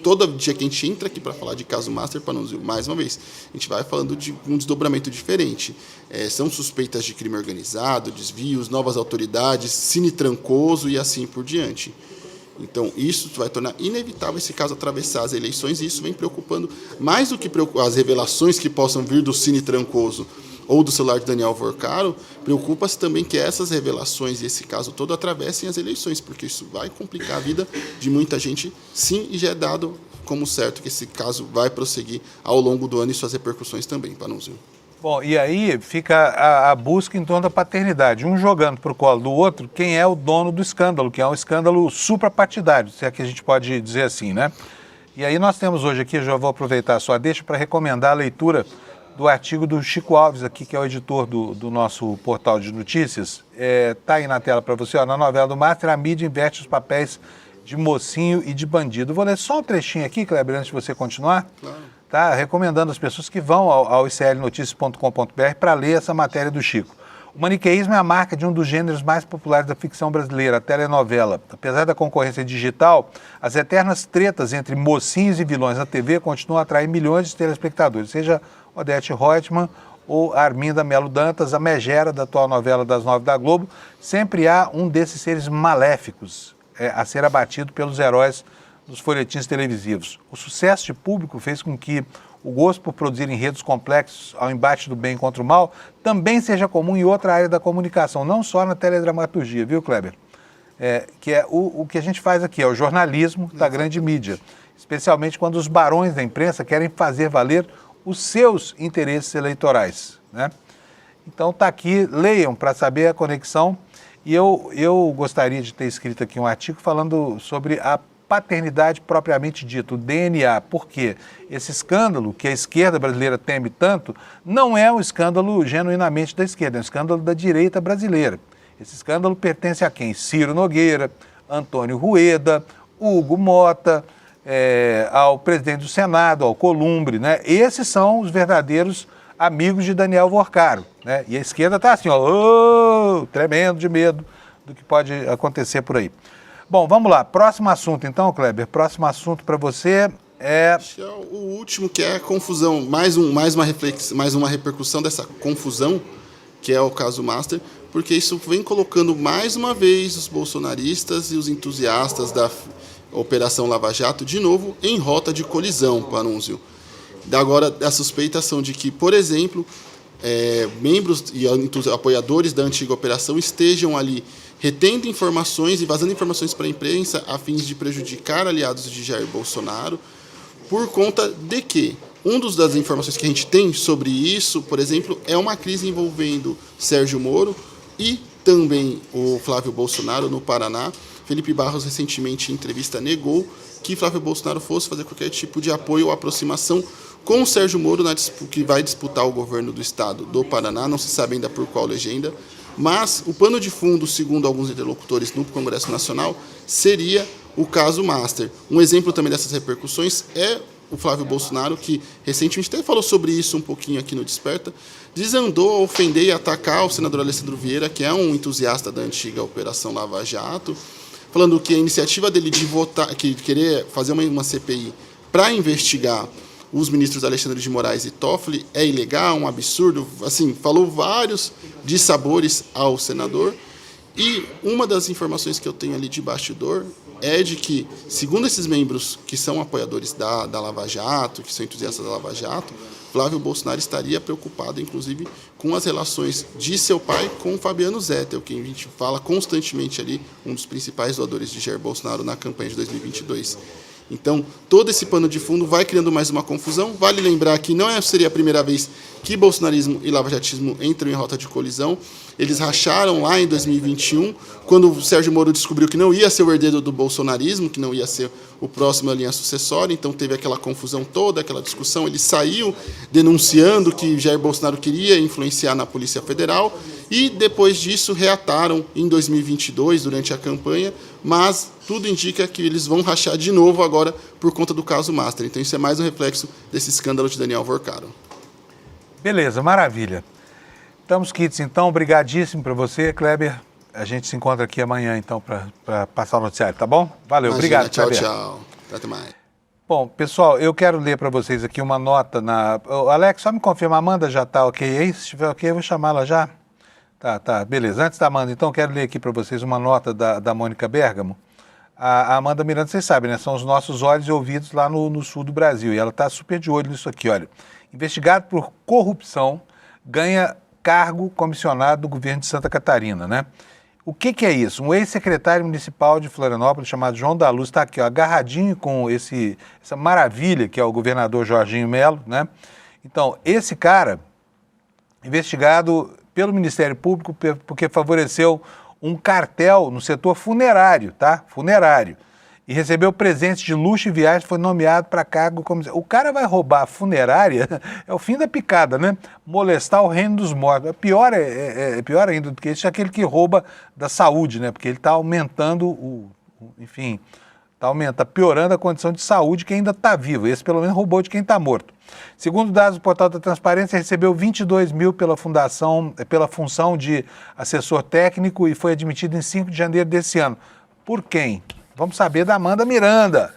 todo dia que a gente entra aqui para falar de caso Master, Panunzio, mais uma vez, a gente vai falando de um desdobramento diferente. São suspeitas de crime organizado, desvios, novas autoridades, Cine Trancoso e assim por diante. Então, isso vai tornar inevitável esse caso atravessar as eleições e isso vem preocupando mais do que as revelações que possam vir do Cine Trancoso ou do celular de Daniel Vorcaro, preocupa-se também que essas revelações e esse caso todo atravessem as eleições, porque isso vai complicar a vida de muita gente, sim, e já é dado como certo que esse caso vai prosseguir ao longo do ano e suas repercussões também, Panunzio. Bom, e aí fica a busca em torno da paternidade, um jogando para o colo do outro quem é o dono do escândalo, que é um escândalo suprapartidário, se é que a gente pode dizer assim, né? E aí nós temos hoje aqui, já vou aproveitar a sua deixa para recomendar a leitura do artigo do Chico Alves aqui, que é o editor do nosso portal de notícias. Tá aí na tela para você, ó, na novela do Master, a mídia inverte os papéis de mocinho e de bandido. Vou ler só um trechinho aqui, Kleber, antes de você continuar. Claro. Tá? Recomendando às pessoas que vão ao iclnoticias.com.br para ler essa matéria do Chico. O maniqueísmo é a marca de um dos gêneros mais populares da ficção brasileira, a telenovela. Apesar da concorrência digital, as eternas tretas entre mocinhos e vilões na TV continuam a atrair milhões de telespectadores, seja Odete Roitman ou Arminda Melo Dantas, a megera da atual novela das 9 da Globo. Sempre há um desses seres maléficos a ser abatido pelos heróis nos folhetins televisivos. O sucesso de público fez com que o gosto por produzir enredos complexos ao embate do bem contra o mal também seja comum em outra área da comunicação, não só na teledramaturgia, viu, Kleber? Que é o que a gente faz aqui, é o jornalismo da grande mídia, especialmente quando os barões da imprensa querem fazer valer os seus interesses eleitorais, né? Então está aqui, leiam para saber a conexão. E eu gostaria de ter escrito aqui um artigo falando sobre a paternidade propriamente dita, o DNA. Por quê? Esse escândalo que a esquerda brasileira teme tanto não é um escândalo genuinamente da esquerda, é um escândalo da direita brasileira. Esse escândalo pertence a quem? Ciro Nogueira, Antônio Rueda, Hugo Mota, ao presidente do Senado, ao Columbre, né? Esses são os verdadeiros amigos de Daniel Vorcaro, né? E a esquerda está assim, ó, tremendo de medo do que pode acontecer por aí. Bom, vamos lá. Próximo assunto, então, Kleber. Próximo assunto para você é... Acho que é o último, que é a confusão. Mais uma repercussão dessa confusão, que é o caso Master, porque isso vem colocando mais uma vez os bolsonaristas e os entusiastas da Operação Lava Jato de novo em rota de colisão, Panunzio. Agora, a suspeita são de que, por exemplo, membros e apoiadores da antiga operação estejam ali retendo informações e vazando informações para a imprensa a fim de prejudicar aliados de Jair Bolsonaro, por conta de que das informações que a gente tem sobre isso, por exemplo, é uma crise envolvendo Sérgio Moro e também o Flávio Bolsonaro no Paraná. Felipe Barros, recentemente, em entrevista, negou que Flávio Bolsonaro fosse fazer qualquer tipo de apoio ou aproximação com o Sérgio Moro, que vai disputar o governo do estado do Paraná, não se sabe ainda por qual legenda, mas o pano de fundo, segundo alguns interlocutores no Congresso Nacional, seria o caso Master. Um exemplo também dessas repercussões é o Flávio Bolsonaro, que recentemente até falou sobre isso um pouquinho aqui no Desperta, desandou a ofender e atacar o senador Alessandro Vieira, que é um entusiasta da antiga Operação Lava Jato, falando que a iniciativa dele de votar, que querer fazer uma CPI para investigar os ministros Alexandre de Moraes e Toffoli é ilegal, um absurdo, assim, falou vários dissabores ao senador. E uma das informações que eu tenho ali de bastidor é de que, segundo esses membros que são apoiadores da Lava Jato, que são entusiastas da Lava Jato, Flávio Bolsonaro estaria preocupado, inclusive, com as relações de seu pai com Fabiano Zettel, que a gente fala constantemente ali, um dos principais doadores de Jair Bolsonaro na campanha de 2022. Então, todo esse pano de fundo vai criando mais uma confusão. Vale lembrar que não seria a primeira vez que bolsonarismo e lavajatismo entram em rota de colisão. Eles racharam lá em 2021, quando o Sérgio Moro descobriu que não ia ser o herdeiro do bolsonarismo, que não ia ser o próximo à linha sucessória. Então, teve aquela confusão toda, aquela discussão. Ele saiu denunciando que Jair Bolsonaro queria influenciar na Polícia Federal. E, depois disso, reataram em 2022, durante a campanha, mas tudo indica que eles vão rachar de novo agora por conta do caso Master. Então isso é mais um reflexo desse escândalo de Daniel Vorcaro. Beleza, maravilha. Estamos quites, então. Obrigadíssimo para você, Kleber. A gente se encontra aqui amanhã, então, para passar o noticiário, tá bom? Valeu, Imagina, obrigado, tchau, Kleber. tchau. Até mais. Bom, pessoal, eu quero ler para vocês aqui uma nota na... Ô, Alex, só me confirma, a Amanda já está ok aí? Se estiver ok, eu vou chamá-la já. Tá, beleza. Antes da Amanda, então, quero ler aqui para vocês uma nota da Mônica Bergamo. A Amanda Miranda, vocês sabem, né? São os nossos olhos e ouvidos lá no sul do Brasil. E ela está super de olho nisso aqui, olha. Investigado por corrupção, ganha cargo comissionado do governo de Santa Catarina, né? O que é isso? Um ex-secretário municipal de Florianópolis, chamado João da Luz, está aqui, ó, agarradinho com essa maravilha que é o governador Jorginho Melo, né? Então, esse cara, investigado pelo Ministério Público porque favoreceu um cartel no setor funerário, tá? Funerário. E recebeu presentes de luxo e viagem, foi nomeado para cargo como... O cara vai roubar a funerária, é o fim da picada, né? Molestar o reino dos mortos. É pior ainda do que isso, é aquele que rouba da saúde, né? Porque ele está aumentando está piorando a condição de saúde de quem ainda está vivo. Esse, pelo menos, roubou de quem está morto. Segundo dados do Portal da Transparência, recebeu 22 mil pela função de assessor técnico e foi admitido em 5 de janeiro desse ano. Por quem? Vamos saber da Amanda Miranda.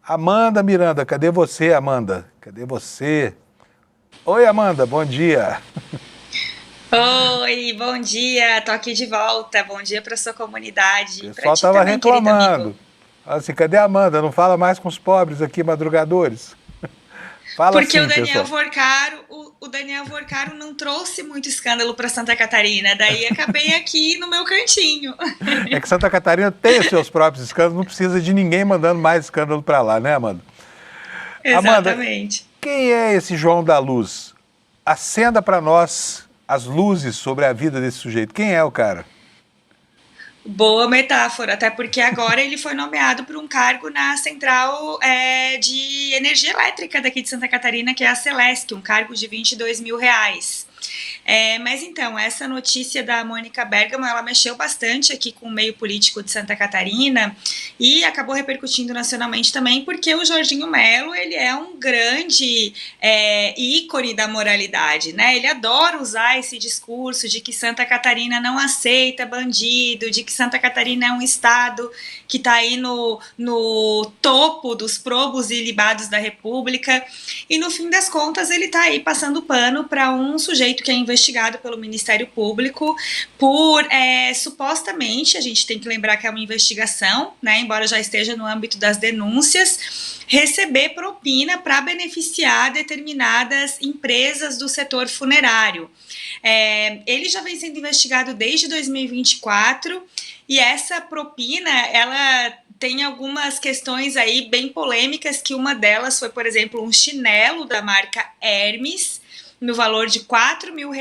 Amanda Miranda, cadê você, Amanda? Cadê você? Oi, Amanda, bom dia. Oi, bom dia, tô aqui de volta. Bom dia para sua comunidade. O pessoal estava reclamando. Fala assim, cadê a Amanda? Não fala mais com os pobres aqui, madrugadores. Fala Porque assim, o Daniel pessoal. Vorcaro, o Daniel Vorcaro não trouxe muito escândalo para Santa Catarina, daí acabei aqui no meu cantinho. É que Santa Catarina tem os seus próprios escândalos, não precisa de ninguém mandando mais escândalo para lá, né, Amanda? Exatamente. Amanda, quem é esse João da Luz? Acenda para nós as luzes sobre a vida desse sujeito. Quem é o cara? Boa metáfora, até porque agora ele foi nomeado para um cargo na Central de Energia Elétrica daqui de Santa Catarina, que é a Celesc, um cargo de R$22 mil. Mas então, essa notícia da Mônica Bergamo, ela mexeu bastante aqui com o meio político de Santa Catarina e acabou repercutindo nacionalmente também, porque o Jorginho Melo, ele é um grande ícone da moralidade, né? Ele adora usar esse discurso de que Santa Catarina não aceita bandido, de que Santa Catarina é um estado que está aí no topo dos probos e libados da República, e no fim das contas ele está aí passando pano para um sujeito que é investigado pelo Ministério Público por, supostamente, a gente tem que lembrar que é uma investigação, né, embora já esteja no âmbito das denúncias, receber propina para beneficiar determinadas empresas do setor funerário. Ele já vem sendo investigado desde 2024 e essa propina, ela tem algumas questões aí bem polêmicas, que uma delas foi, por exemplo, um chinelo da marca Hermes, no valor de R$4 mil,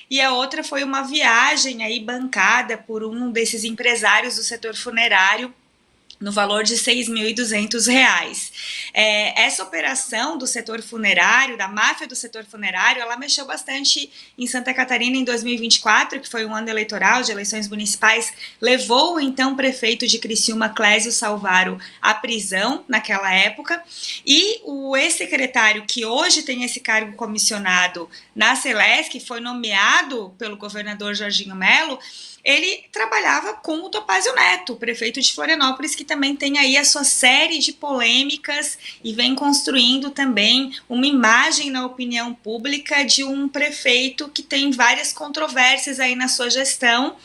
e a outra foi uma viagem aí bancada por um desses empresários do setor funerário, no valor de R$6.200. Essa operação do setor funerário, da máfia do setor funerário, ela mexeu bastante em Santa Catarina em 2024, que foi um ano eleitoral, de eleições municipais, levou o então prefeito de Criciúma, Clésio Salvaro, à prisão naquela época, e o ex-secretário, que hoje tem esse cargo comissionado na Celesc, que foi nomeado pelo governador Jorginho Melo, ele trabalhava com o Topázio Neto, prefeito de Florianópolis, que também tem aí a sua série de polêmicas e vem construindo também uma imagem na opinião pública de um prefeito que tem várias controvérsias aí na sua gestão.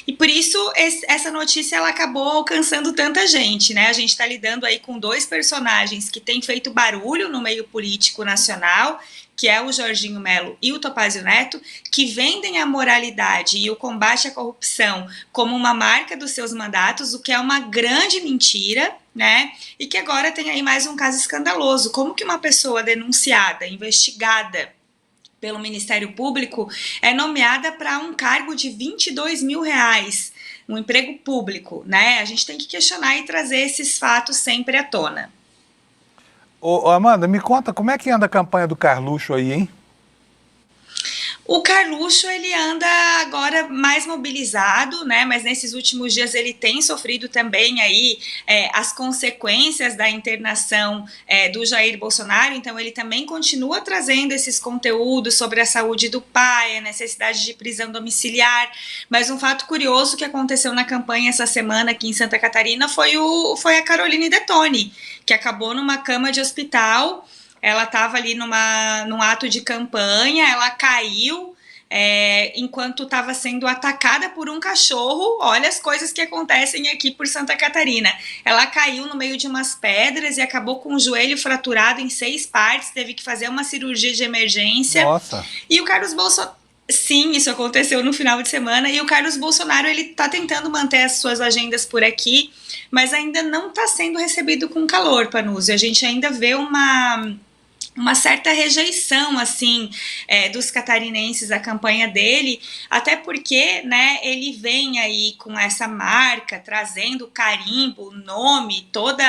E por isso essa notícia ela acabou alcançando tanta gente, né? A gente está lidando aí com dois personagens que têm feito barulho no meio político nacional, que é o Jorginho Melo e o Topázio Neto, que vendem a moralidade e o combate à corrupção como uma marca dos seus mandatos, o que é uma grande mentira, né? E que agora tem aí mais um caso escandaloso. Como que uma pessoa denunciada, investigada pelo Ministério Público, é nomeada para um cargo de R$22 mil, um emprego público, né? A gente tem que questionar e trazer esses fatos sempre à tona. Ô, Amanda, me conta, como é que anda a campanha do Carluxo aí, hein? O Carluxo, ele anda agora mais mobilizado, né? Mas nesses últimos dias ele tem sofrido também aí as consequências da internação do Jair Bolsonaro, então ele também continua trazendo esses conteúdos sobre a saúde do pai, a necessidade de prisão domiciliar, mas um fato curioso que aconteceu na campanha essa semana aqui em Santa Catarina foi a Caroline Detoni, que acabou numa cama de hospital. Ela estava ali num ato de campanha, ela caiu enquanto estava sendo atacada por um cachorro. Olha as coisas que acontecem aqui por Santa Catarina. Ela caiu no meio de umas pedras e acabou com o joelho fraturado em 6 partes, teve que fazer uma cirurgia de emergência. Nossa! E o Carlos Bolsonaro... Sim, isso aconteceu no final de semana, e o Carlos Bolsonaro, ele está tentando manter as suas agendas por aqui, mas ainda não está sendo recebido com calor, Panuzzi. A gente ainda vê uma certa rejeição, assim, dos catarinenses à campanha dele, até porque, né, ele vem aí com essa marca, trazendo o carimbo, o nome, toda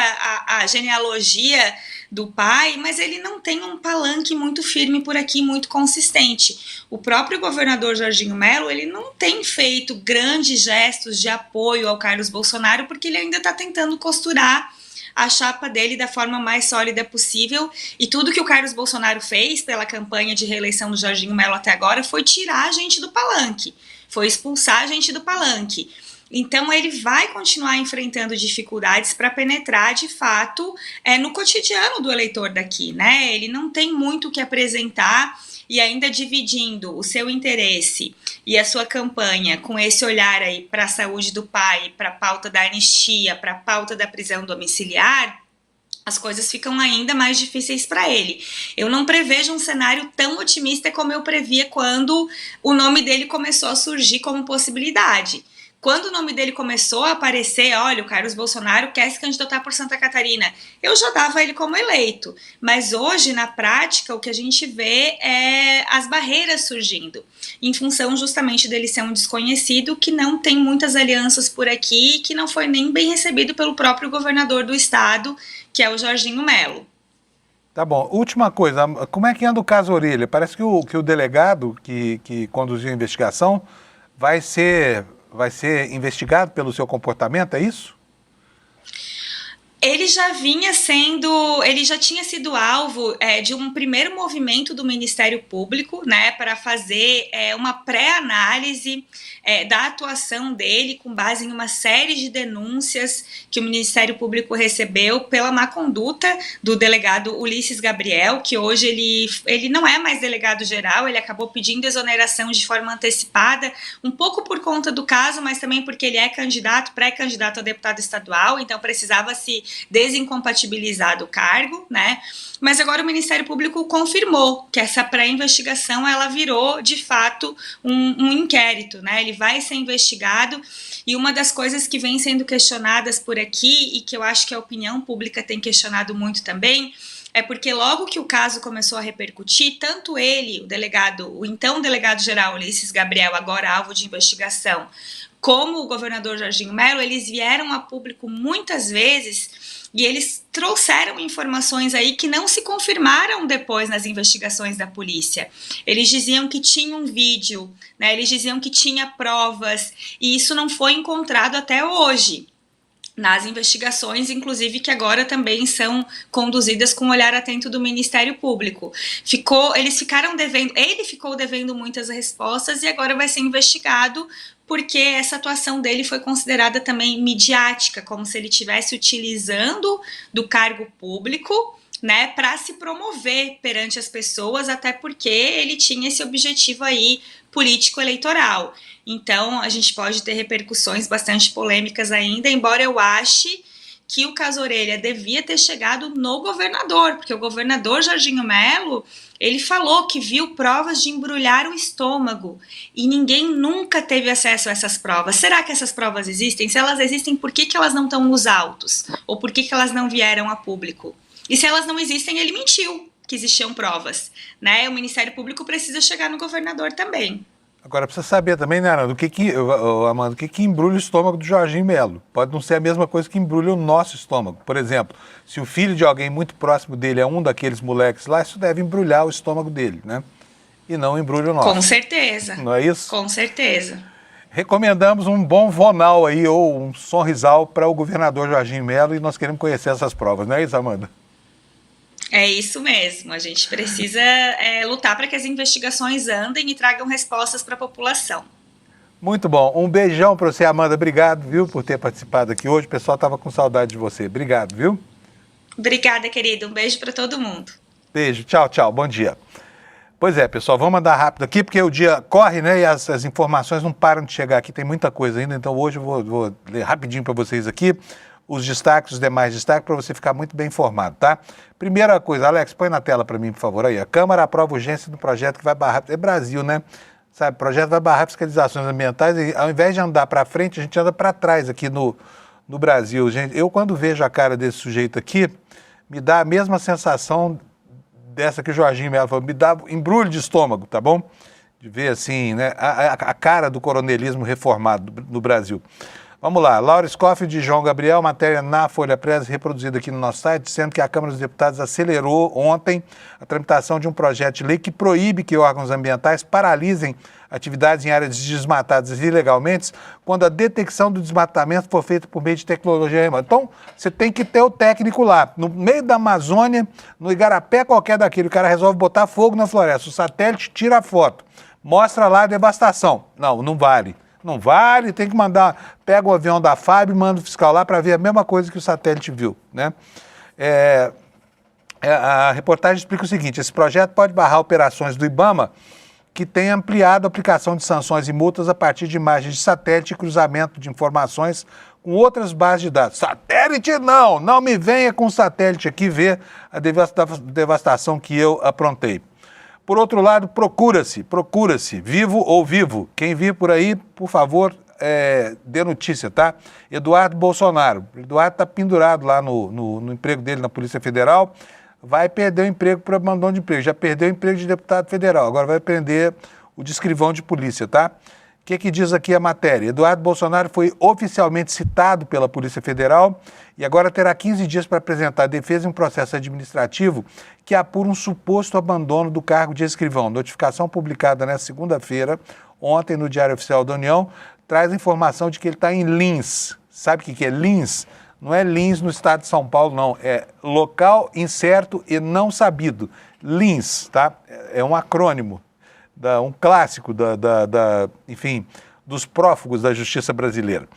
a genealogia do pai, mas ele não tem um palanque muito firme por aqui, muito consistente. O próprio governador Jorginho Melo, ele não tem feito grandes gestos de apoio ao Carlos Bolsonaro, porque ele ainda está tentando costurar a chapa dele da forma mais sólida possível, e tudo que o Carlos Bolsonaro fez pela campanha de reeleição do Jorginho Melo até agora foi tirar a gente do palanque, foi expulsar a gente do palanque. Então ele vai continuar enfrentando dificuldades para penetrar de fato no cotidiano do eleitor daqui, né? Ele não tem muito o que apresentar. e ainda dividindo o seu interesse e a sua campanha com esse olhar aí para a saúde do pai, para a pauta da anistia, para a pauta da prisão domiciliar, as coisas ficam ainda mais difíceis para ele. Eu não prevejo um cenário tão otimista como eu previa quando o nome dele começou a surgir como possibilidade. Quando o nome dele começou a aparecer, olha, o Carlos Bolsonaro quer se candidatar por Santa Catarina, eu já dava ele como eleito. Mas hoje, na prática, o que a gente vê é as barreiras surgindo, em função justamente dele ser um desconhecido que não tem muitas alianças por aqui e que não foi nem bem recebido pelo próprio governador do estado, que é o Jorginho Melo. Tá bom. Última coisa, como é que anda o caso Orelha? Parece que o delegado que conduziu a investigação vai ser investigado pelo seu comportamento, é isso? Ele já tinha sido alvo de um primeiro movimento do Ministério Público, né, para fazer uma pré-análise da atuação dele com base em uma série de denúncias que o Ministério Público recebeu pela má conduta do delegado Ulisses Gabriel, que hoje ele não é mais delegado geral, ele acabou pedindo exoneração de forma antecipada, um pouco por conta do caso, mas também porque ele é pré-candidato a deputado estadual, então precisava se desincompatibilizar do cargo, né? Mas agora o Ministério Público confirmou que essa pré-investigação ela virou de fato um inquérito, né? Ele vai ser investigado e uma das coisas que vem sendo questionadas por aqui e que eu acho que a opinião pública tem questionado muito também é porque logo que o caso começou a repercutir, tanto ele, o então delegado-geral Ulisses Gabriel, agora alvo de investigação, como o governador Jorginho Melo, eles vieram a público muitas vezes e eles trouxeram informações aí que não se confirmaram depois nas investigações da polícia. Eles diziam que tinha um vídeo, né? Eles diziam que tinha provas e isso não foi encontrado até hoje nas investigações, inclusive que agora também são conduzidas com o olhar atento do Ministério Público. Ele ficou devendo muitas respostas e agora vai ser investigado porque essa atuação dele foi considerada também midiática, como se ele estivesse utilizando do cargo público, né, para se promover perante as pessoas, até porque ele tinha esse objetivo aí político-eleitoral. Então, a gente pode ter repercussões bastante polêmicas ainda, embora eu ache que o caso Orelha devia ter chegado no governador, porque o governador Jorginho Melo, ele falou que viu provas de embrulhar o estômago e ninguém nunca teve acesso a essas provas. Será que essas provas existem? Se elas existem, por que elas não estão nos autos? Ou por que elas não vieram a público? E se elas não existem, ele mentiu que existiam provas, né? O Ministério Público precisa chegar no governador também. Agora, precisa saber também, né, Amanda, o que embrulha o estômago do Jorginho Melo. Pode não ser a mesma coisa que embrulha o nosso estômago. Por exemplo, se o filho de alguém muito próximo dele é um daqueles moleques lá, isso deve embrulhar o estômago dele, né? E não embrulha o nosso. Com certeza. Não é isso? Com certeza. Recomendamos um bom vonal aí, ou um sonrisal para o governador Jorginho Melo e nós queremos conhecer essas provas, não é isso, Amanda? É isso mesmo, a gente precisa lutar para que as investigações andem e tragam respostas para a população. Muito bom, um beijão para você, Amanda, obrigado, viu, por ter participado aqui hoje, o pessoal estava com saudade de você, obrigado, viu? Obrigada, querido, um beijo para todo mundo. Beijo, tchau, tchau, bom dia. Pois é, pessoal, vamos andar rápido aqui, porque o dia corre, né, e as informações não param de chegar aqui, tem muita coisa ainda, então hoje eu vou ler rapidinho para vocês aqui os destaques, os demais destaques, para você ficar muito bem informado, tá? Primeira coisa, Alex, põe na tela para mim, por favor, aí. A Câmara aprova urgência do projeto que vai barrar... É Brasil, né? Sabe, o projeto vai barrar fiscalizações ambientais e ao invés de andar para frente, a gente anda para trás aqui no Brasil. Gente, eu, quando vejo a cara desse sujeito aqui, me dá a mesma sensação dessa que o Jorginho Melo falou, me dá embrulho de estômago, tá bom? De ver, assim, né, a cara do coronelismo reformado no Brasil. Vamos lá, Laura Scofield e João Gabriel, matéria na Folha Press, reproduzida aqui no nosso site, dizendo que a Câmara dos Deputados acelerou ontem a tramitação de um projeto de lei que proíbe que órgãos ambientais paralisem atividades em áreas desmatadas ilegalmente quando a detecção do desmatamento for feita por meio de tecnologia remota. Então, você tem que ter o técnico lá, no meio da Amazônia, no igarapé qualquer daquele, o cara resolve botar fogo na floresta, o satélite tira a foto, mostra lá a devastação. Não vale. Não vale, tem que mandar, pega o avião da FAB e manda o fiscal lá para ver a mesma coisa que o satélite viu, né? A reportagem explica o seguinte: esse projeto pode barrar operações do IBAMA que tem ampliado a aplicação de sanções e multas a partir de imagens de satélite e cruzamento de informações com outras bases de dados. Satélite não me venha com satélite aqui ver a devastação que eu aprontei. Por outro lado, procura-se, vivo ou vivo. Quem vir por aí, por favor, dê notícia, tá? Eduardo Bolsonaro. Eduardo está pendurado lá no emprego dele na Polícia Federal. Vai perder o emprego por abandono de emprego. Já perdeu o emprego de deputado federal. Agora vai perder o de escrivão de polícia, tá? O que diz aqui a matéria? Eduardo Bolsonaro foi oficialmente citado pela Polícia Federal e agora terá 15 dias para apresentar a defesa em um processo administrativo que apura um suposto abandono do cargo de escrivão. Notificação publicada nesta segunda-feira, ontem no Diário Oficial da União, traz a informação de que ele está em Lins. Sabe o que é Lins? Não é Lins no estado de São Paulo, não. É local incerto e não sabido. Lins, tá? É um acrônimo, um clássico enfim, dos prófugos da justiça brasileira.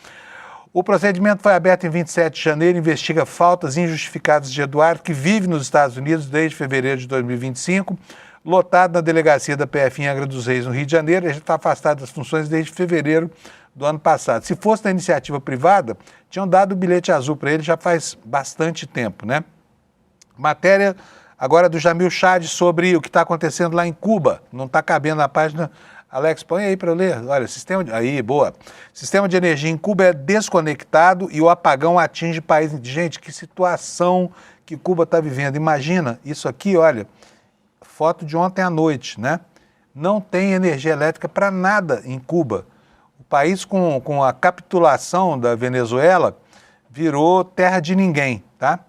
O procedimento foi aberto em 27 de janeiro, investiga faltas injustificadas de Eduardo, que vive nos Estados Unidos desde fevereiro de 2025, lotado na delegacia da PF em Angra dos Reis, no Rio de Janeiro. Ele já está afastado das funções desde fevereiro do ano passado. Se fosse da iniciativa privada, tinham dado o bilhete azul para ele já faz bastante tempo, né? Matéria agora do Jamil Chad sobre o que está acontecendo lá em Cuba. Não está cabendo na página. Alex, põe aí para eu ler. Olha, boa. Sistema de energia em Cuba é desconectado e o apagão atinge o país. Gente, que situação que Cuba está vivendo. Imagina isso aqui, olha, foto de ontem à noite, né? Não tem energia elétrica para nada em Cuba. O país, com a capitulação da Venezuela, virou terra de ninguém, tá?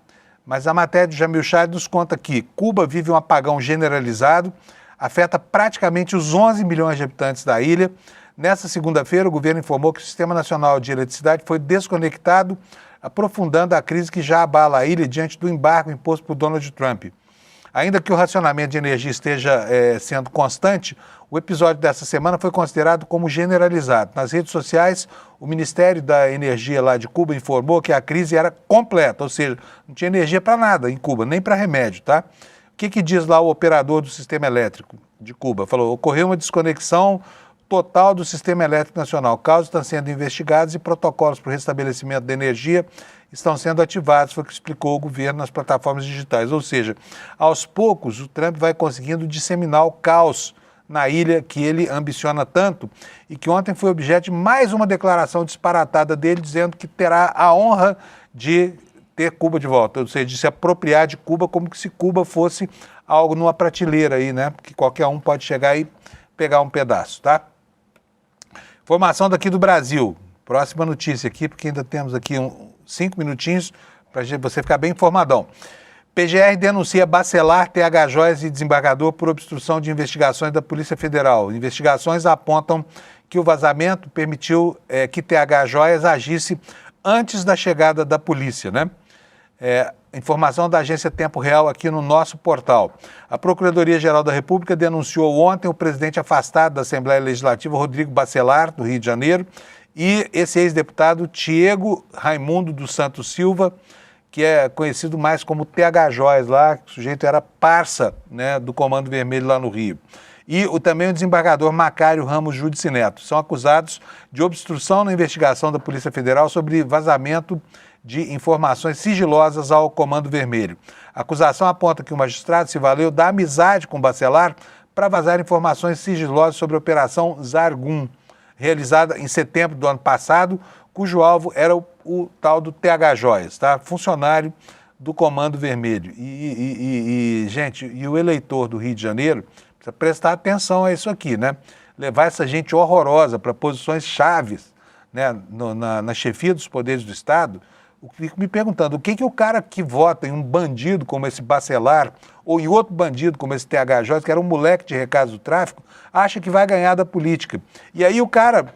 Mas a matéria do Jamil Chad nos conta que Cuba vive um apagão generalizado, afeta praticamente os 11 milhões de habitantes da ilha. Nessa segunda-feira, o governo informou que o Sistema Nacional de Eletricidade foi desconectado, aprofundando a crise que já abala a ilha diante do embargo imposto por Donald Trump. Ainda que o racionamento de energia esteja sendo constante, o episódio dessa semana foi considerado como generalizado. Nas redes sociais, o Ministério da Energia lá de Cuba informou que a crise era completa, ou seja, não tinha energia para nada em Cuba, nem para remédio, tá? O que diz lá o operador do sistema elétrico de Cuba? Falou: ocorreu uma desconexão total do sistema elétrico nacional. Casos estão sendo investigados e protocolos para o restabelecimento da energia estão sendo ativados, foi o que explicou o governo nas plataformas digitais. Ou seja, aos poucos o Trump vai conseguindo disseminar o caos na ilha que ele ambiciona tanto e que ontem foi objeto de mais uma declaração disparatada dele, dizendo que terá a honra de ter Cuba de volta, ou seja, de se apropriar de Cuba como se Cuba fosse algo numa prateleira aí, né? Que qualquer um pode chegar e pegar um pedaço, tá? Informação daqui do Brasil. Próxima notícia aqui, porque ainda temos aqui 5 minutinhos para você ficar bem informadão. PGR denuncia Bacelar, TH Joias e desembargador por obstrução de investigações da Polícia Federal. Investigações apontam que o vazamento permitiu que TH Joias agisse antes da chegada da polícia, né? Informação da agência Tempo Real aqui no nosso portal. A Procuradoria-Geral da República denunciou ontem o presidente afastado da Assembleia Legislativa, Rodrigo Bacelar, do Rio de Janeiro, e esse ex-deputado Tiago Raimundo dos Santos Silva, que é conhecido mais como TH Joias lá, que o sujeito era parça, né, do Comando Vermelho lá no Rio. E também o desembargador Macário Ramos Júdice Neto. São acusados de obstrução na investigação da Polícia Federal sobre vazamento de informações sigilosas ao Comando Vermelho. A acusação aponta que o magistrado se valeu da amizade com Bacelar para vazar informações sigilosas sobre a Operação Zargum, realizada em setembro do ano passado, cujo alvo era o tal do TH Joias, tá? Funcionário do Comando Vermelho. Gente, o eleitor do Rio de Janeiro precisa prestar atenção a isso aqui, né? Levar essa gente horrorosa para posições chaves, né, na chefia dos poderes do Estado. Eu fico me perguntando, o que o cara que vota em um bandido como esse Bacelar ou em outro bandido como esse TH Joias, que era um moleque de recados do tráfico, acha que vai ganhar da política? E aí o cara,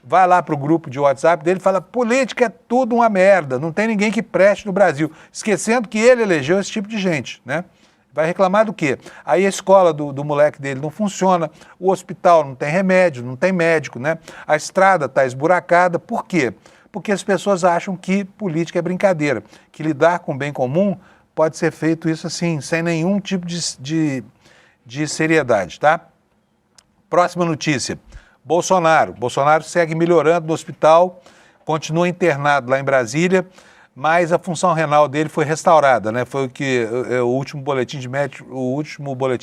vai lá para o grupo de WhatsApp dele e fala: política é tudo uma merda, não tem ninguém que preste no Brasil. Esquecendo que ele elegeu esse tipo de gente, né? Vai reclamar do quê? Aí a escola do moleque dele não funciona, o hospital não tem remédio, não tem médico, né? A estrada está esburacada. Por quê? Porque as pessoas acham que política é brincadeira, que lidar com o bem comum pode ser feito isso assim, sem nenhum tipo de seriedade, tá? Próxima notícia. Bolsonaro segue melhorando no hospital, continua internado lá em Brasília, mas a função renal dele foi restaurada, né? Foi o que o último boletim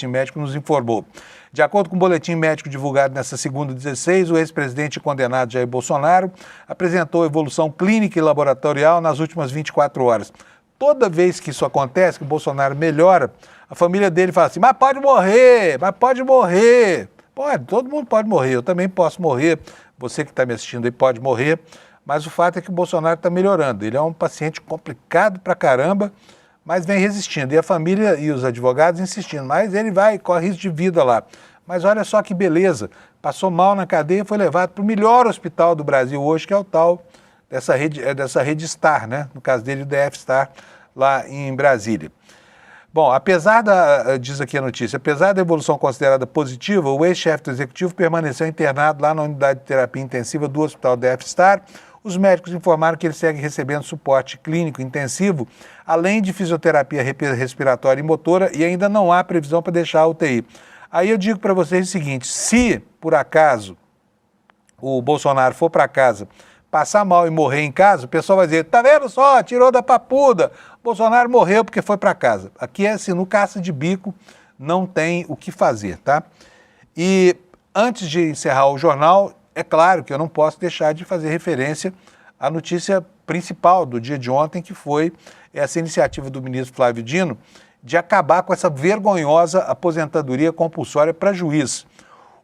médico nos informou. De acordo com o boletim médico divulgado nesta segunda 16, o ex-presidente condenado Jair Bolsonaro apresentou evolução clínica e laboratorial nas últimas 24 horas. Toda vez que isso acontece, que o Bolsonaro melhora, a família dele fala assim, mas pode morrer. Pode, todo mundo pode morrer, eu também posso morrer, você que está me assistindo aí pode morrer, mas o fato é que o Bolsonaro está melhorando. Ele é um paciente complicado pra caramba, mas vem resistindo. E a família e os advogados insistindo, mas ele corre risco de vida lá. Mas olha só que beleza, passou mal na cadeia e foi levado para o melhor hospital do Brasil hoje, que é o tal dessa rede Star, né? No caso dele, o DF Star, lá em Brasília. Bom, diz aqui a notícia, apesar da evolução considerada positiva, o ex-chefe do executivo permaneceu internado lá na unidade de terapia intensiva do Hospital DF Star. Os médicos informaram que ele segue recebendo suporte clínico intensivo, além de fisioterapia respiratória e motora, e ainda não há previsão para deixar a UTI. Aí eu digo para vocês o seguinte, se por acaso o Bolsonaro for para casa, passar mal e morrer em casa, o pessoal vai dizer, tá vendo só, tirou da papuda, Bolsonaro morreu porque foi para casa. Aqui é assim, no caça de bico, não tem o que fazer, tá? E antes de encerrar o jornal, é claro que eu não posso deixar de fazer referência à notícia principal do dia de ontem, que foi essa iniciativa do ministro Flávio Dino de acabar com essa vergonhosa aposentadoria compulsória para juiz.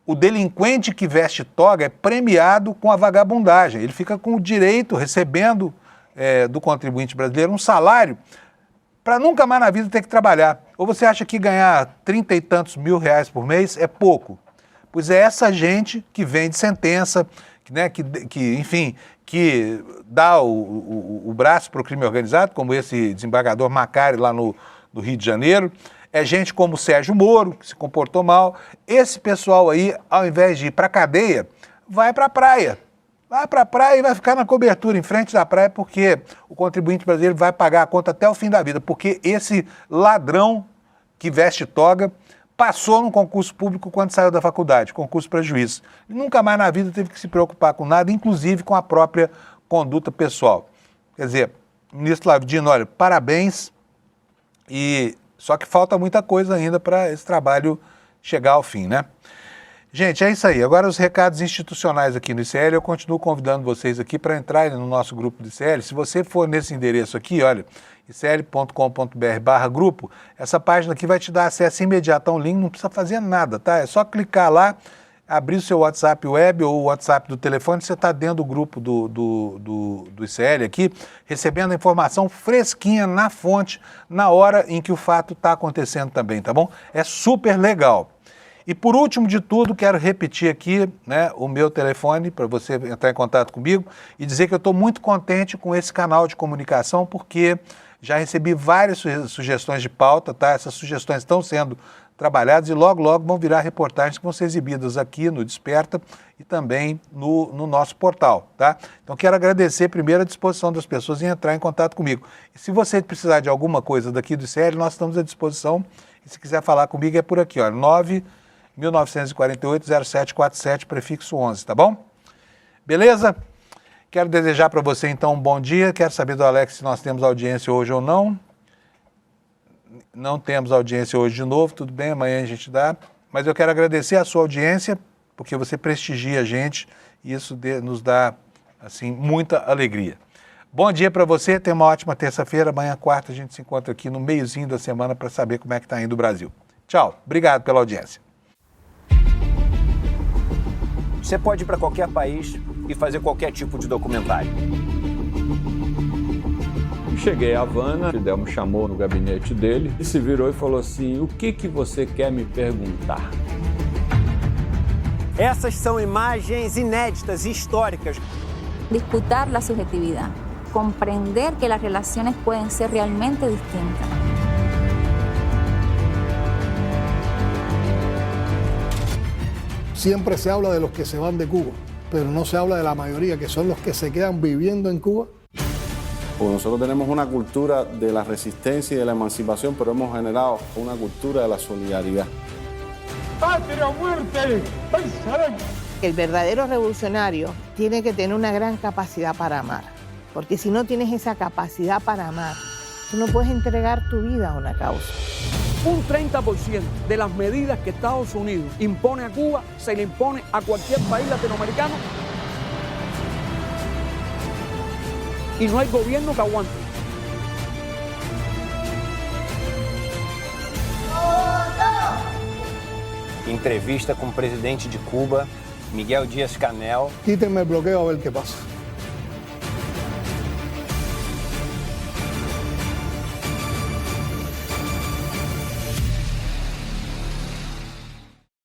O delinquente que veste toga é premiado com a vagabundagem. Ele fica com o direito, recebendo do contribuinte brasileiro um salário para nunca mais na vida ter que trabalhar. Ou você acha que ganhar 30 e tantos mil reais por mês é pouco? Pois é essa gente que vende sentença, né, que dá o braço para o crime organizado, como esse desembargador Macari lá no Rio de Janeiro. É gente como o Sérgio Moro, que se comportou mal. Esse pessoal aí, ao invés de ir para a cadeia, vai para a praia. Vai para a praia e vai ficar na cobertura, em frente da praia, porque o contribuinte brasileiro vai pagar a conta até o fim da vida. Porque esse ladrão que veste toga passou no concurso público quando saiu da faculdade, concurso para juiz. E nunca mais na vida teve que se preocupar com nada, inclusive com a própria conduta pessoal. Quer dizer, ministro Flávio Dino, olha, parabéns, só que falta muita coisa ainda para esse trabalho chegar ao fim, né? Gente, é isso aí. Agora os recados institucionais aqui no ICL, eu continuo convidando vocês aqui para entrarem no nosso grupo do ICL. Se você for nesse endereço aqui, olha, icl.com.br/grupo, essa página aqui vai te dar acesso imediato a um link, não precisa fazer nada, tá? É só clicar lá, abrir o seu WhatsApp web ou o WhatsApp do telefone, você está dentro do grupo do ICL aqui, recebendo a informação fresquinha na fonte, na hora em que o fato está acontecendo também, tá bom? É super legal. E por último de tudo, quero repetir aqui, né, o meu telefone para você entrar em contato comigo e dizer que eu estou muito contente com esse canal de comunicação, porque já recebi várias sugestões de pauta, tá? Essas sugestões estão sendo trabalhadas e logo, logo vão virar reportagens que vão ser exibidas aqui no Desperta e também no nosso portal, tá? Então quero agradecer primeiro a disposição das pessoas em entrar em contato comigo. E se você precisar de alguma coisa daqui do ICL, nós estamos à disposição. E se quiser falar comigo é por aqui, ó, 9.948-0747, prefixo 11, tá bom? Beleza? Quero desejar para você, então, um bom dia. Quero saber do Alex se nós temos audiência hoje ou não. Não temos audiência hoje de novo, tudo bem, amanhã a gente dá. Mas eu quero agradecer a sua audiência, porque você prestigia a gente e isso nos dá, assim, muita alegria. Bom dia para você, tenha uma ótima terça-feira. Amanhã, quarta, a gente se encontra aqui no meiozinho da semana para saber como é que está indo o Brasil. Tchau, obrigado pela audiência. Você pode ir para qualquer país e fazer qualquer tipo de documentário. Cheguei a Havana, Fidel me chamou no gabinete dele e se virou e falou assim: o que você quer me perguntar? Essas são imagens inéditas e históricas. Disputar la subjetividad, comprender que las relaciones pueden ser realmente distintas. Siempre se habla de los que se van de Cuba, pero no se habla de la mayoría, que son los que se quedan viviendo en Cuba. Porque nosotros tenemos una cultura de la resistencia y de la emancipación, pero hemos generado una cultura de la solidaridad. ¡Patria o muerte! El verdadero revolucionario tiene que tener una gran capacidad para amar, porque si no tienes esa capacidad para amar, tú no puedes entregar tu vida a una causa. Un 30% de las medidas que Estados Unidos impone a Cuba se le impone a cualquier país latinoamericano y no hay gobierno que aguante. Entrevista com o presidente de Cuba, Miguel Díaz-Canel. Quítenme el bloqueo a ver qué pasa.